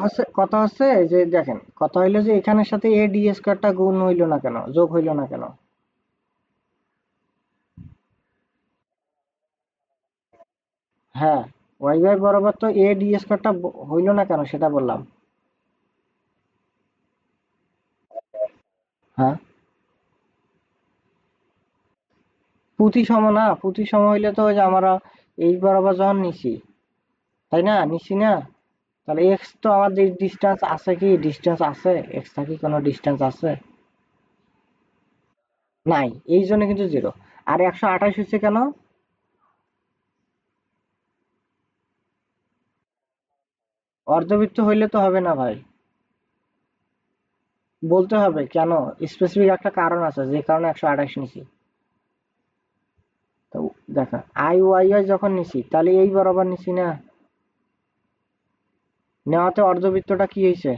S1: হচ্ছে এই যে দেখেন, কথা হইলো যে এখানের সাথে এ ডি স্কয়ারটা গুণ হইলো না কেন, যোগ হইলো না কেন? হ্যাঁ, ওয়াই বাই বরাবর তো এ ডি স্কয়ারটা হইলো না কেন সেটা বললাম। হ্যাঁ, প্রতিসম না, প্রতিসম হইলে তো ওই যে আমরা এই বরাবর যখন নিছি, তাই না, নিছি না? তাহলে এক্স তো আমাদের ডিস্টেন্স আছে, কি ডিস্টেন্স আছে, এক্স থাকি কোনো ডিস্টেন্স আছে? নাই, এই জন্য কিন্তু জিরো। আর 128 হচ্ছে কেন? অর্ধবৃত্ত হইলে তো হবে না ভাই, বলতে হবে কেন, স্পেসিফিক একটা কারণ আছে যে কারণে 128 নিছি। তো দেখো, আই ওয়াই ওয়াই যখন নিছি তাহলে এই বরাবর নিছি না, নেওয়াতে অর্ধবৃত্তটা কি হয়েছে,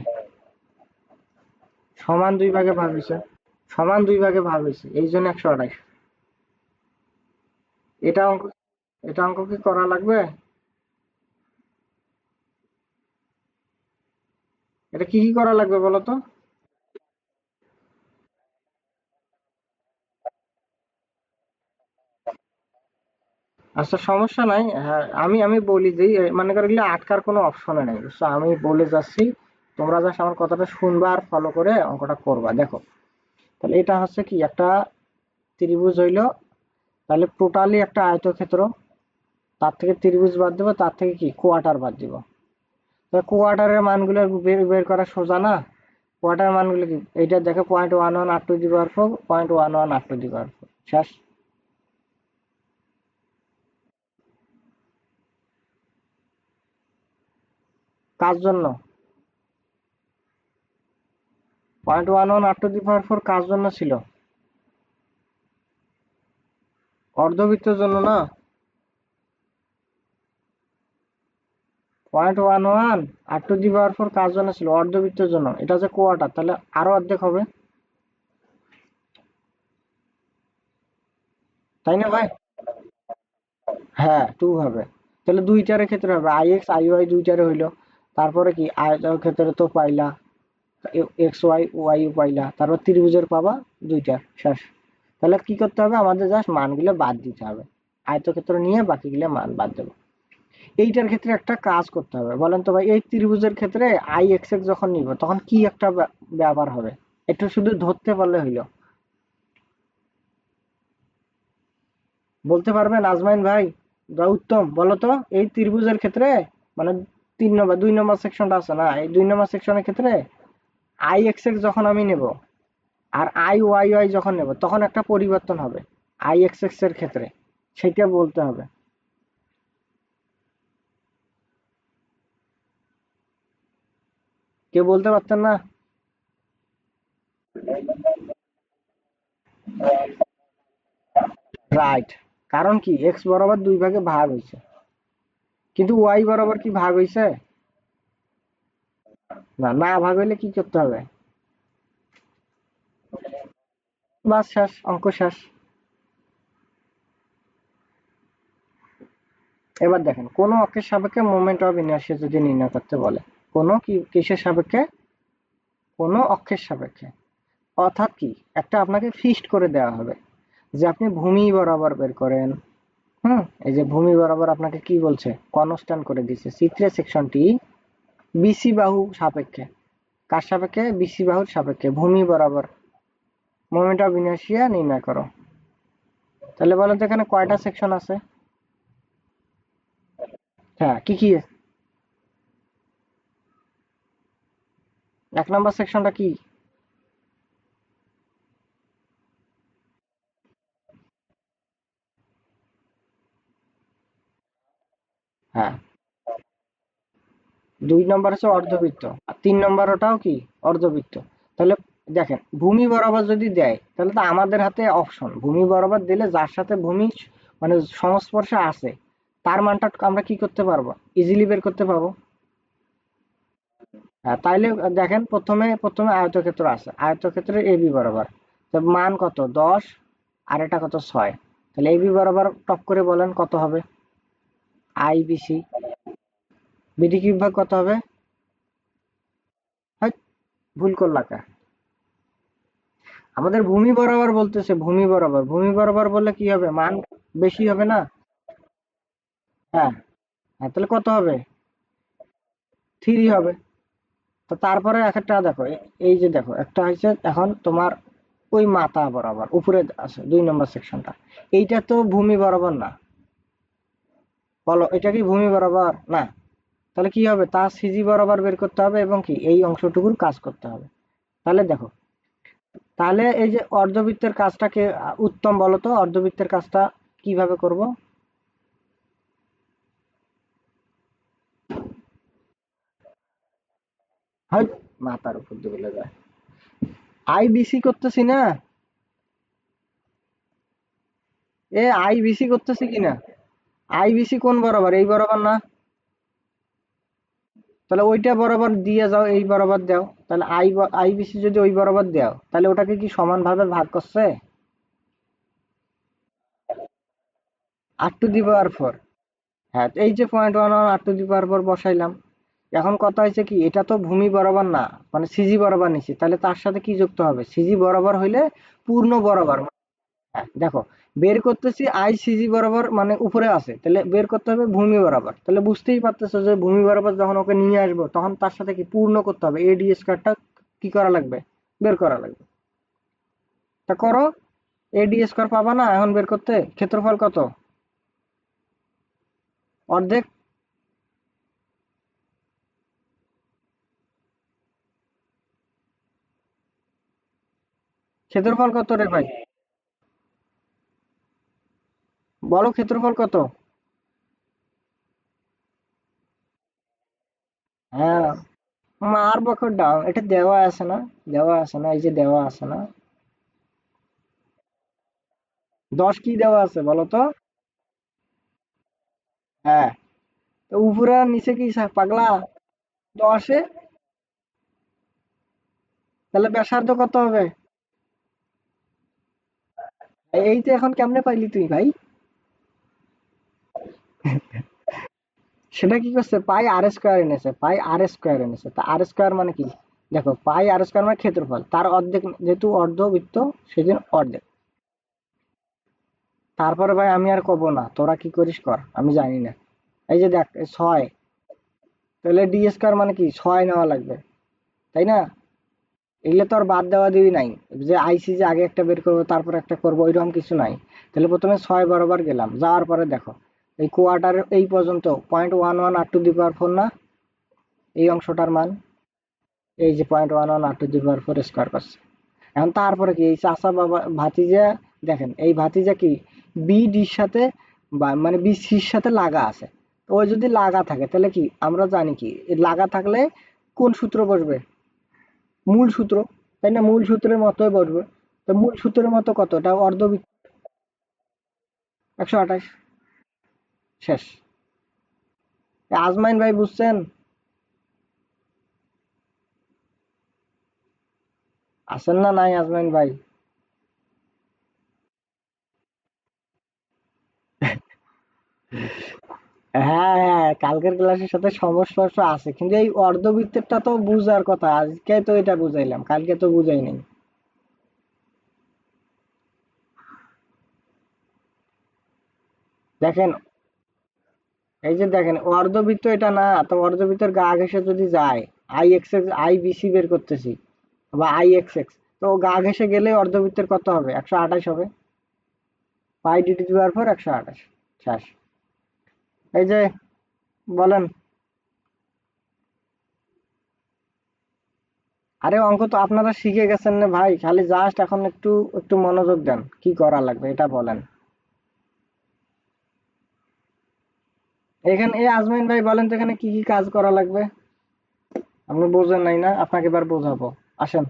S1: সমান দুই ভাগে ভাগ হয়েছে, সমান দুই ভাগে ভাগ হয়েছে, এই জন্য 128। এটা অঙ্ক, এটা অঙ্ক কি করা লাগবে? এটা কি কি করা লাগবে বলো তো? আচ্ছা সমস্যা নাই, হ্যাঁ আমি আমি বলি দিই, মনে করি আটকার কোনো অপশনে নেই, বুঝছো? আমি বলে যাচ্ছি, তোমরা জাস্ট আমার কথাটা শুনবা আর ফলো করে অঙ্কটা করবা। দেখো, তাহলে এটা হচ্ছে কি একটা ত্রিভুজ হইলো, তাহলে টোটালি একটা আয়তক্ষেত্র, তার থেকে ত্রিভুজ বাদ দেবো, তার থেকে কি কোয়ার্টার বাদ দিব। তো কোয়ার্টারের মানগুলো বের বের করা সোজা না? কোয়ার্টার মানগুলো কি, এইটা দেখো 0.11 r⁴, 0.11 r⁴, শেষ। কার জন্য 0.11 r⁴ কার জন্য ছিল? অর্ধবৃত্তের জন্য না। 0.11 r⁴ কার জন্য ছিল? অর্ধবৃত্তের জন্য। এটা যে কোয়ার্টার, তাহলে আরো অর্ধেক হবে, তাই না ভাই? হ্যাঁ, 2 হবে। তাহলে দুইটার ক্ষেত্রে হবে, আই এক্স আই ওয়াই দুইটারে হইলো। তারপরে কি আয়তের ক্ষেত্রে তো পাইলা, এক্স ওয়াই ওয়াই পাইলা, তারপর ত্রিভুজের পাবা দুইটা, শেষ। তাহলে কি করতে হবে, আমাদের জাস্ট মানগুলো বাদ দিতে হবে, আয়তক্ষেত্র নিয়ে বাকিগুলো মান বাদ দেবো। এইটার ক্ষেত্রে একটা কাজ করতে হবে, বলেন তো ভাই, এই ত্রিভুজের ক্ষেত্রে আই এক্স এক্স যখন নিব তখন কি একটা ব্যাপার হবে, একটু শুধু ধরতে পারলে হইলো। বলতে পারবেন আজমাইন ভাই বা উত্তম, বলো তো এই ত্রিভুজের ক্ষেত্রে, মানে 3 নম্বর 2 নম্বর সেকশনটা আছে না, এই 2 নম্বর সেকশনের ক্ষেত্রে আই এক্স এক্স যখন আমি নেব আর আই ওয়াই ওয়াই যখন নেব তখন একটা পরিবর্তন হবে আই এক্স এক্স এর ক্ষেত্রে, সেটা বলতে হবে। কেউ বলতে পারতেন না? রাইট। কারণ কি এক্স বরাবর 2 ভাগে ভাগ হয়েছে, কিন্তু ওয়াই বরাবর কি ভাগ হয়েছে? না, না ভাগ হইলে কি করতে হবে? বাস শেষ, অঙ্ক শেষ। এবার দেখেন কোন অক্ষের সাপেক্ষে মোমেন্ট অফ ইনার্শিয়া যদি নির্ণয় করতে বলে, কোন কি কিসের সাপেক্ষে? কোন অক্ষের সাপেক্ষে। অর্থাৎ কি একটা আপনাকে ফিক্সড করে দেওয়া হবে যে আপনি ভূমি বরাবর বের করেন। এই যে ভূমি বরাবর আপনাকে কি বলছে, কনস্ট্যান্ট করে দিচ্ছে চিত্রের সেকশনটি বিসি বাহু সাপেক্ষে। কার সাপেক্ষে? বিসি বাহুর সাপেক্ষে ভূমি বরাবর মোমেন্ট অফ ইনার্শিয়া নির্ণয় করো। তাহলে বলেন তো এখানে কয়টা সেকশন আছে? হ্যাঁ, কি কি? 1 নম্বর সেকশনটা কি? হ্যাঁ, 2 নম্বর হচ্ছে অর্ধবৃত্ত, আর 3 নম্বর ওটাও কি অর্ধবৃত্ত। তাহলে দেখেন ভূমি বরাবর যদি দেয় তাহলে তো আমাদের হাতে অপশন, ভূমি বরাবর দিলে যার সাথে ভূমি মানে সংস্পর্শে আছে তার মানটা আমরা কি করতে পারবো, ইজিলি বের করতে পারবো। হ্যাঁ, তাইলে দেখেন প্রথমে প্রথমে আয়তক্ষেত্র আছে, আয়তক্ষেত্রের এবি বরাবর তো মান কত 10, আর এটা কত 6। তাহলে এবি বরাবর টপ করে বলেন কত হবে? I BC. বিডি কিউব ভাগ কত হবে? হাই, ভুল করলা কা? আমাদের ভূমি বরাবর বলতেছে, ভূমি বরাবর, ভূমি বরাবর বললে কি হবে, মান বেশি হবে না? হ্যাঁ, হ্যাঁ, তাহলে কত হবে? 3 হবে। তো তারপরে একটা দেখো, এই যে দেখো একটা হয়েছে এখন তোমার ওই মাথা বরাবর উপরে আছে 2 নম্বর সেকশনটা, এইটা তো ভূমি বরাবর না। বলো এটা কি ভূমি বরাবর না? তাহলে কি হবে, তা সিজি বরাবর বের করতে হবে এবং কি এই অংশটুকুর কাজ করতে হবে। তাহলে দেখো, তাহলে এই যে অর্ধবৃত্তের কাজটাকে উত্তম বলো তো অর্ধবৃত্তের কাজটা কিভাবে করব? হয় মাথার উপর দিয়ে বলে যায়, আই বিসি করতেছি না, এ আই বিসি করতেছি কিনা? আই বিসি কোন বরাবর, এই বরাবর না? তাহলে ওইটা বরাবর দিয়ে যাও, এই বরাবর দাও, তাহলে আই বিসি যদি ওই বরাবর দাও তাহলে ওটাকে কি সমান ভাবে ভাগ করছে? আর টু দি পাওয়ার 4। হ্যাঁ, এই যে 0.11 আর টু দি পাওয়ার 4 বসাইলাম। এখন কথা হয়েছে কি এটা তো ভূমি বরাবর না, মানে সিজি বরাবর নিছি, তাহলে তার সাথে কি যুক্ত হবে, সিজি বরাবর হইলে পূর্ণ বরাবর। হ্যাঁ, দেখো বের করতেছি আইসিজি বরাবর মানে উপরে আছে, তাহলে বের করতে হবে ভূমি বরাবর, তাহলে বুঝতেই পারতেছো যে ভূমি বরাবর যখন ওকে নিয়ে আসবো তখন তার সাথে কি পূর্ণ করতে হবে, এডি স্কয়ারটা কি করা লাগবে, বের করা লাগবে। তা করো, এডি স্কয়ার পাবা না এখন বের করতে? ক্ষেত্রফল কত? অর্ধেক। ক্ষেত্রফল কত রে ভাই? বলো ক্ষেত্রফল কত? হ্যাঁ, মার বকর দাও, এটা দেওয়া আছে না? দেওয়া আছে না, এই যে দেওয়া আছে না? 10 কি দেওয়া আছে বলো তো? হ্যাঁ, তো উপরে আর নিচে কি পাগলা? 10-এ, তাহলে ব্যাসার্ধ কত হবে? এই তো এখন কেমনে পাইলি তুই ভাই? সেটা কি করছে, পাই আর স্কোয়ার এনেছে, পাই আর স্কোয়ার এনেছে, তা আর স্কোয়ার মানে কি? দেখো পাই আর স্কোয়ার মানে ক্ষেত্রফল, তার অর্ধেক যেহেতু অর্ধবৃত্ত সেজন্য অর্ধেক। তারপরে ভাই আমি আর কব না, তোরা কি করিস কর, আমি জানি না। এই যে দেখ 6, তাহলে ডি স্কয়ার মানে কি 6 নেওয়া লাগবে, তাই না? এগুলো তো আর বাদ দেওয়া দিবি নাই, যে আইসি যে আগে একটা বের করবো তারপর একটা করবো ওইরকম কিছু নাই। তাহলে প্রথমে 6 বরাবর গেলাম, যাওয়ার পরে দেখো এই কোয়ার্টার এই পর্যন্ত 0.11 r⁴ না, এই অংশটার মান এই যে 0.11 r⁴ স্কোয়ার করছে। এখন তারপরে কি এই চাচা বাবা ভাতিজা, দেখেন এই ভাতিজা কি বি ডির সাথে মানে বি সির সাথে লাগা আছে। তো ওই যদি লাগা থাকে তাহলে কি আমরা জানি কি এই লাগা থাকলে কোন সূত্র বসবে? মূল সূত্র, তাই না? মূল সূত্রের মতোই বসবে। তো মূল সূত্রের মতো কত, এটা অর্ধবৃত্ত 128। শেষ। আজমাইন ভাই বুঝছেন? আছেন না নাই আজমাইন ভাই? হ্যাঁ হ্যাঁ, কালকের ক্লাসের সাথে সংস্পর্শ আছে, কিন্তু এই অর্ধবৃত্তেরটা তো বুঝার কথা, আজকে তো এটা বুঝাইলাম, কালকে তো বুঝাই নাই। দেখেন এই যে দেখেন অর্ধবৃত্ত এটা না, তো অর্ধবৃত্তের গা ঘেঁষে যদি যায়, I X X I BC বের করতেছি বা আই এক্স এক্স, তো গা ঘেঁষে গেলে অর্ধবৃত্তের কত হবে? 128 হবে। পাই ডি টু দি পাওয়ার 4 128। শেষ। এই যে বলেন। আরে অঙ্ক তো আপনারা শিখে গেছেন না ভাই, খালি জাস্ট এখন একটু একটু মনোযোগ দেন, কি করা লাগবে এটা বলেন। এখানে এই আজমাইন ভাই বলেন তো এখানে কি কি কাজ করা লাগবে? আপনি বোঝেন নাই না, আপনাকে এবার বোঝাবো, আসেন।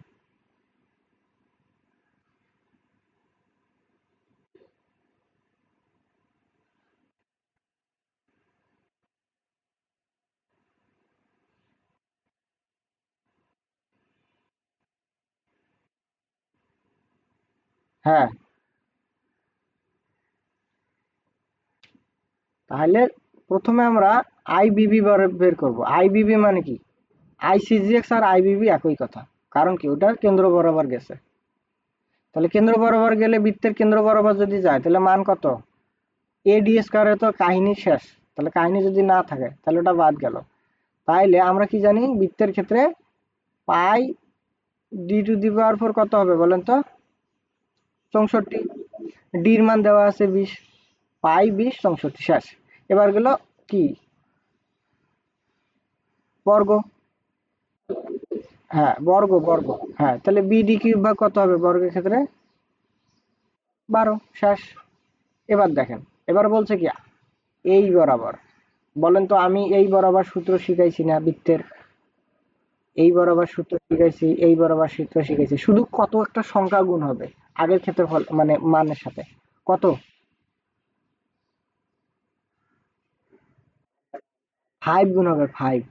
S1: হ্যাঁ, তাহলে প্রথমে আমরা আইবিবি বের করব। আইবিবি মানে কি? আইসিজিএক্স আর আইবিবি একই কথা, কারণ কি ওটা কেন্দ্র বরাবর গেছে। তাহলে কেন্দ্র বরাবর গেলে বৃত্তের কেন্দ্র বরাবর যদি যায় তাহলে মান কত? এডি স্কয়ারে তো কাহিনী শেষ। তাহলে কাহিনী যদি না থাকে তাহলে ওটা বাদ গেল। তাইলে আমরা কি জানি বৃত্তের ক্ষেত্রে পাই ডি টু দি পাওয়ার 4 কত হবে বলেন তো? 64। ডির মান দেওয়া আছে 20, পাই 20 64 শেষ। এবার গেল কি বর্গ। হ্যাঁ বর্গ বর্গ। হ্যাঁ তাহলে বিডি কিউব ভাগ কত হবে বর্গের ক্ষেত্রে? 12 শেষ। এবার দেখেন, এবার বলছে কি এই বরাবর, বলেন তো আমি এই বরাবর সূত্র শিখাইছি না বৃত্তের? এই বরাবর সূত্র শিখাইছি, এই বরাবর সূত্র শিখাইছি, শুধু কত একটা সংখ্যা গুণ হবে আগের ক্ষেত্রফল মানে মানের সাথে, কত? 5 গুণ হবে 5।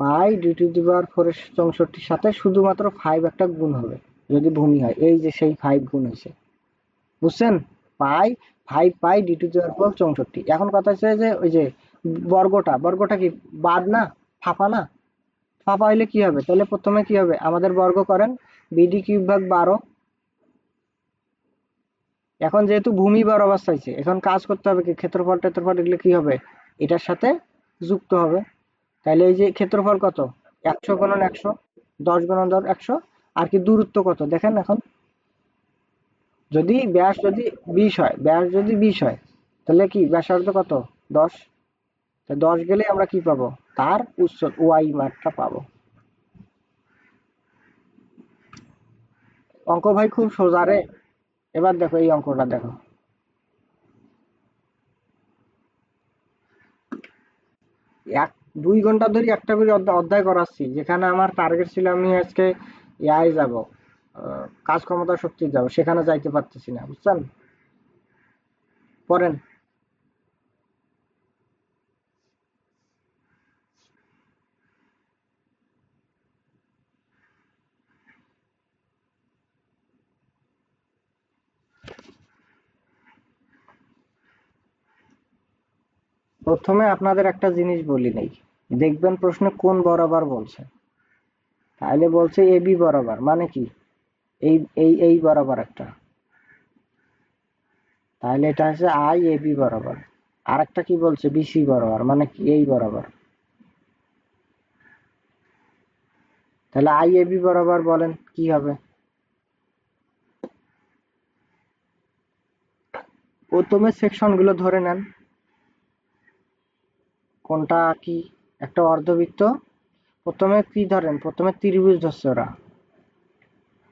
S1: Pi D to the power 4 এর 64 সাথে শুধুমাত্র 5 একটা গুণ হবে যদি ভূমি হয়, এই যে সেই 5 গুণ হয়েছে, বুঝছেন? পাই 5 pi D to the power 4 64। এখন কথা হচ্ছে যে ওই যে বর্গটা, বর্গটা কি বাদ না, ফাঁপা না? ফাঁপা হইলে কি হবে? তাহলে প্রথমে কি হবে আমাদের বর্গ করেন, বিডি কিউব ভাগ 12। এখন যেহেতু ভূমি বরাবর চাইছে, এখন কাজ করতে হবে কি ক্ষেত্রফল টেত্রফল এগুলো কি হবে এটার সাথে যুক্ত হবে। তাহলে এই যে ক্ষেত্রফল কত? 100 গুণন 100, 10 গুণন 10 100। আর কি দূরত্ব কত দেখেন এখন, যদি ব্যাস যদি 20 হয়, ব্যাস যদি 20 হয় তাহলে কি ব্যাসার্ধ কত? 10। তা 10 গেলে আমরা কি পাবো? তার উচ্চতা ওয়াই মাত্রা পাবো। অঙ্ক ভাই খুব সোজা রে। এবার দেখো এই অঙ্কটা দেখো। 2 ঘন্টা ধরে একটা করে অধ্যায় করাচ্ছি, যেখানে আমার টার্গেট ছিল আমি আজকে ইয়ায় যাব, কাজ ক্ষমতা শক্তি যাব, সেখানে যাইতে পারতেছি না, বুঝছেন? পড়েন। প্রথমে আপনাদের একটা জিনিস বলি নাই, দেখবেন প্রশ্নে কোন বরাবর বলছে। তাহলে বলছে এবি বরাবর মানে কি এই এই বরাবর একটা, তাহলে এটা হচ্ছে আই এবি বরাবর। আর একটা কি বলছে, বিসি বরাবর, মানে কি এই বরাবর। তাহলে আই এ বি বরাবর বলেন কি হবে। প্রথমে সেকশন গুলো ধরে নেন, কোনটা কি। একটা অর্ধবৃত্ত, প্রথমে কি ধরেন, প্রথমে ত্রিভুজ ধরছে ওরা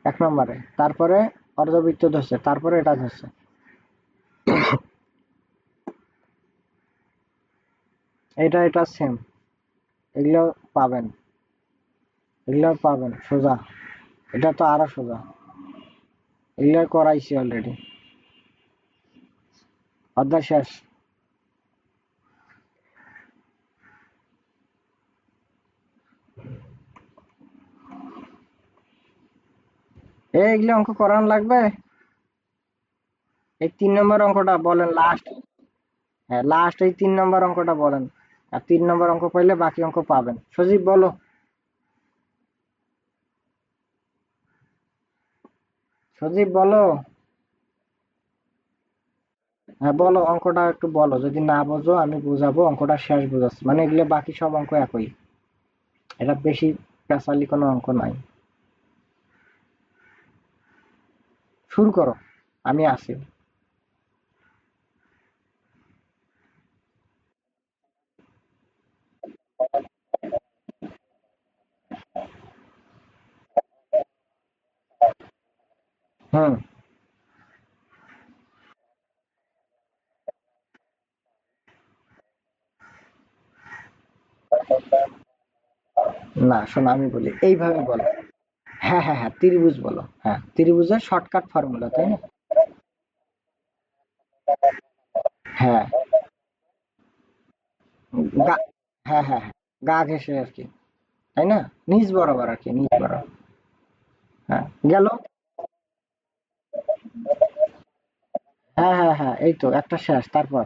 S1: এক নম্বরে, তারপরে অর্ধবৃত্ত ধরছে, তারপরে এটা ধরছে। এটা এটা সেম, এগুলো পাবেন, এগুলো পাবেন সোজা। এটা তো আরো সোজা, এগুলো করাইছি অলরেডি। অধ্যায় শেষ। এগুলো অঙ্ক করানো লাগবে। এই 3 নম্বর অঙ্কটা বলেন লাস্ট। হ্যাঁ, লাস্ট এই 3 নম্বর অঙ্কটা বলেন। আর 3 নম্বর অঙ্ক পাইলে বাকি অঙ্ক পাবেন। সজীব বলো, সজীব বলো। হ্যাঁ বলো, অঙ্কটা একটু বলো, যদি না বোঝো আমি বুঝাবো, অঙ্কটা শেষ বুঝাচ্ছি, মানে এগুলো বাকি সব অঙ্ক একই, এটা বেশি পেঁচালি কোনো অঙ্ক নাই। শুরু করো, আমি আছি। হুম। না শোনো, আমি বলি এইভাবে বলো। হ্যাঁ হ্যাঁ হ্যাঁ, ত্রিভুজ বলো, হ্যাঁ ত্রিভুজের শর্টকাট ফর্মুলা, তাই না? হ্যাঁ গা, হ্যাঁ হ্যাঁ হ্যাঁ, গা ঘেঁষে আর কি, তাই না? নিচ বরাবর আর কি, নিচ বরাবর। হ্যাঁ গেল। হ্যাঁ হ্যাঁ হ্যাঁ, এই তো একটা শেষ, তারপর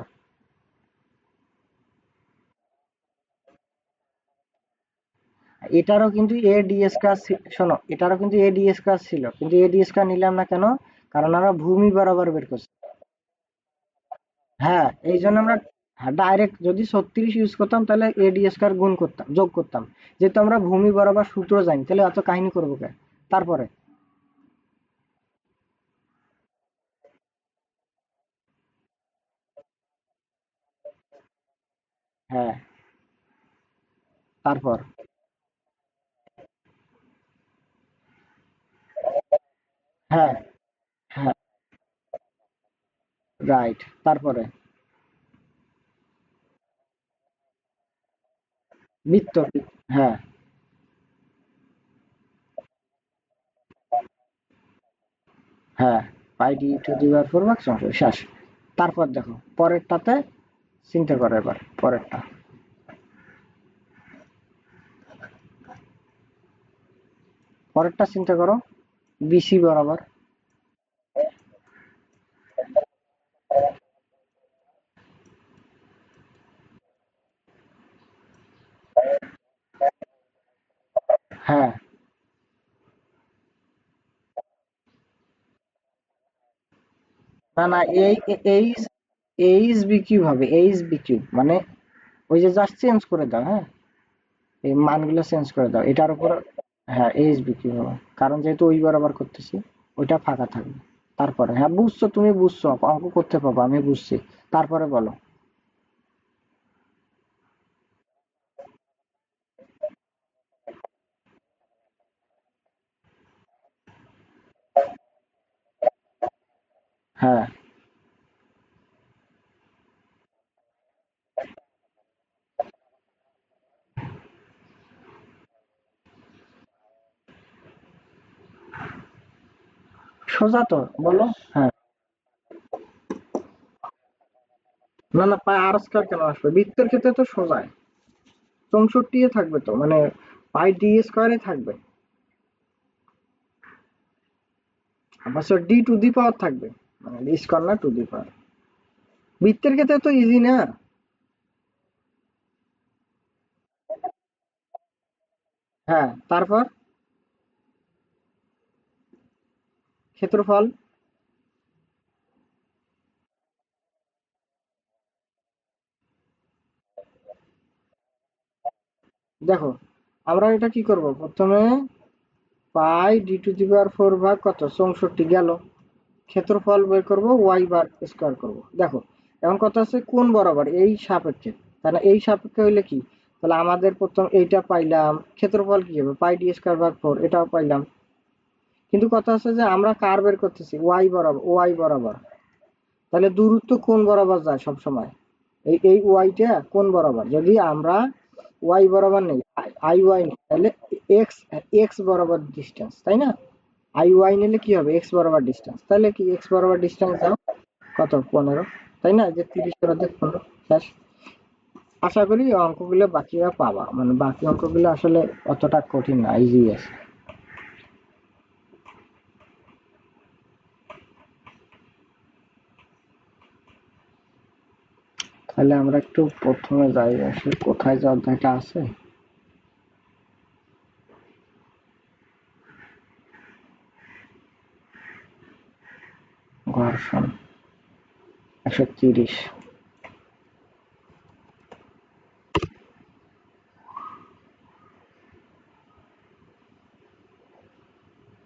S1: এটারও কিন্তু এডিএস কাজ শোনো, এটারও কিন্তু এডিএস কাজ ছিল, কিন্তু এডিএস কাজ নিলাম না কেন, কারণ আমরা ভূমি বরাবর বের করছি। হ্যাঁ এই জন্য আমরা, হ্যাঁ ডাইরেক্ট যদি 36 ইউজ করতাম তাহলে এডিএস কার গুণ করতাম, যোগ করতাম। যেহেতু আমরা ভূমি বরাবর সূত্র জানি, তাহলে এত কাহিনী করবো কে। তারপরে হ্যাঁ, তারপর হ্যাঁ হ্যাঁ, রাইট, তারপরে বৃত্ত, হ্যাঁ হ্যাঁ, pi D to the power 4 marks অংশ শেষ। তারপর দেখো পরেরটাতে চিন্তা করো, এবার পরেরটা, পরেরটা চিন্তা করো, বিসি বরাবর। হ্যাঁ, না না, এই এইচ, এইচ বি কিউব হবে, এইচ বি কিউব মানে ওই যে জাস্ট চেঞ্জ করে দাও, হ্যাঁ এই মানগুলো চেঞ্জ করে দাও এটার উপর। হ্যাঁ এইচ বি কিউব হবে, কারণ যেহেতু ওই বরাবর করতেছি, ওইটা ফাঁকা থাকবে। তারপরে হ্যাঁ বুঝছো, তুমি বুঝছো, অঙ্ক করতে পারবো, আমি বুঝছি। তারপরে বলো। হ্যাঁ, সোজা তো বলো। হ্যাঁ, না না, পাই আর স্কয়ার কেন আসবে, বৃত্তের ক্ষেত্রে তো সোজাই, 64 এ থাকবে তো, মানে পাই ডি স্কয়ারে থাকবে, অবশ্য ডি টু দি পাওয়ার থাকবে, মানে ডি স্কয়ার না টু দি পাওয়ার। বৃত্তের ক্ষেত্রে তো ইজি না। হ্যাঁ, তারপর ক্ষেত্রফল। দেখো আমরা এটা কি করব, প্রথমে পাই ডি টু দি পাওয়ার 4 ভাগ কত 64 গেল, ক্ষেত্রফল বের করব ওয়াই বার স্কয়ার করব। দেখো এখন কথা আছে কোন বরাবর, এই সাপেক্ষে, তাহলে এই সাপেক্ষে হইলে কি, তাহলে আমাদের প্রথম এইটা পাইলাম, ক্ষেত্রফল কি হবে পাই ডি স্কয়ার ভাগ 4, এটাও পাইলাম। কিন্তু কথা আছে যে আমরা কার বের করতেছি, ওয়াই বরাবর, ওয়াই বরাবর, তাহলে দূরত্ব কোন বরাবর যায় সব সময়, এই ওয়াইটা কোন বরাবর, যদি আমরা ওয়াই বরাবর নেই, আই ওয়াই নেই, তাহলে এক্স, এক্স বরাবর ডিস্টেন্স, তাই না? আই ওয়াই নিলে কি হবে, এক্স বরাবর ডিস্টেন্স, তাহলে কি এক্স বরাবর ডিস্টেন্স দাও কত 15, তাই না? যে 30 এর অর্ধেক 15, শেষ। আশা করি অঙ্কগুলো বাকিরা পাবা, মানে বাকি অঙ্কগুলো আসলে অতটা কঠিন না, ইজি আছে। তাহলে আমরা একটু প্রথমে যাই, আসলে কোথায় যে অধ্যায়টা আছে, ঘর্ষণ 130।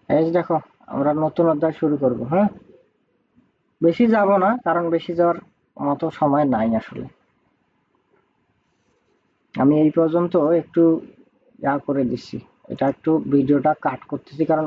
S1: এই যে দেখো আমরা নতুন অধ্যায় শুরু করব, হ্যাঁ? বেশি যাব না, কারণ বেশি যাওয়ার মতো সময় নাই আসলে। আমি এই পর্যন্ত একটু করে দিচ্ছি, এটা একটু ভিডিওটা কাট করতেছি কারণ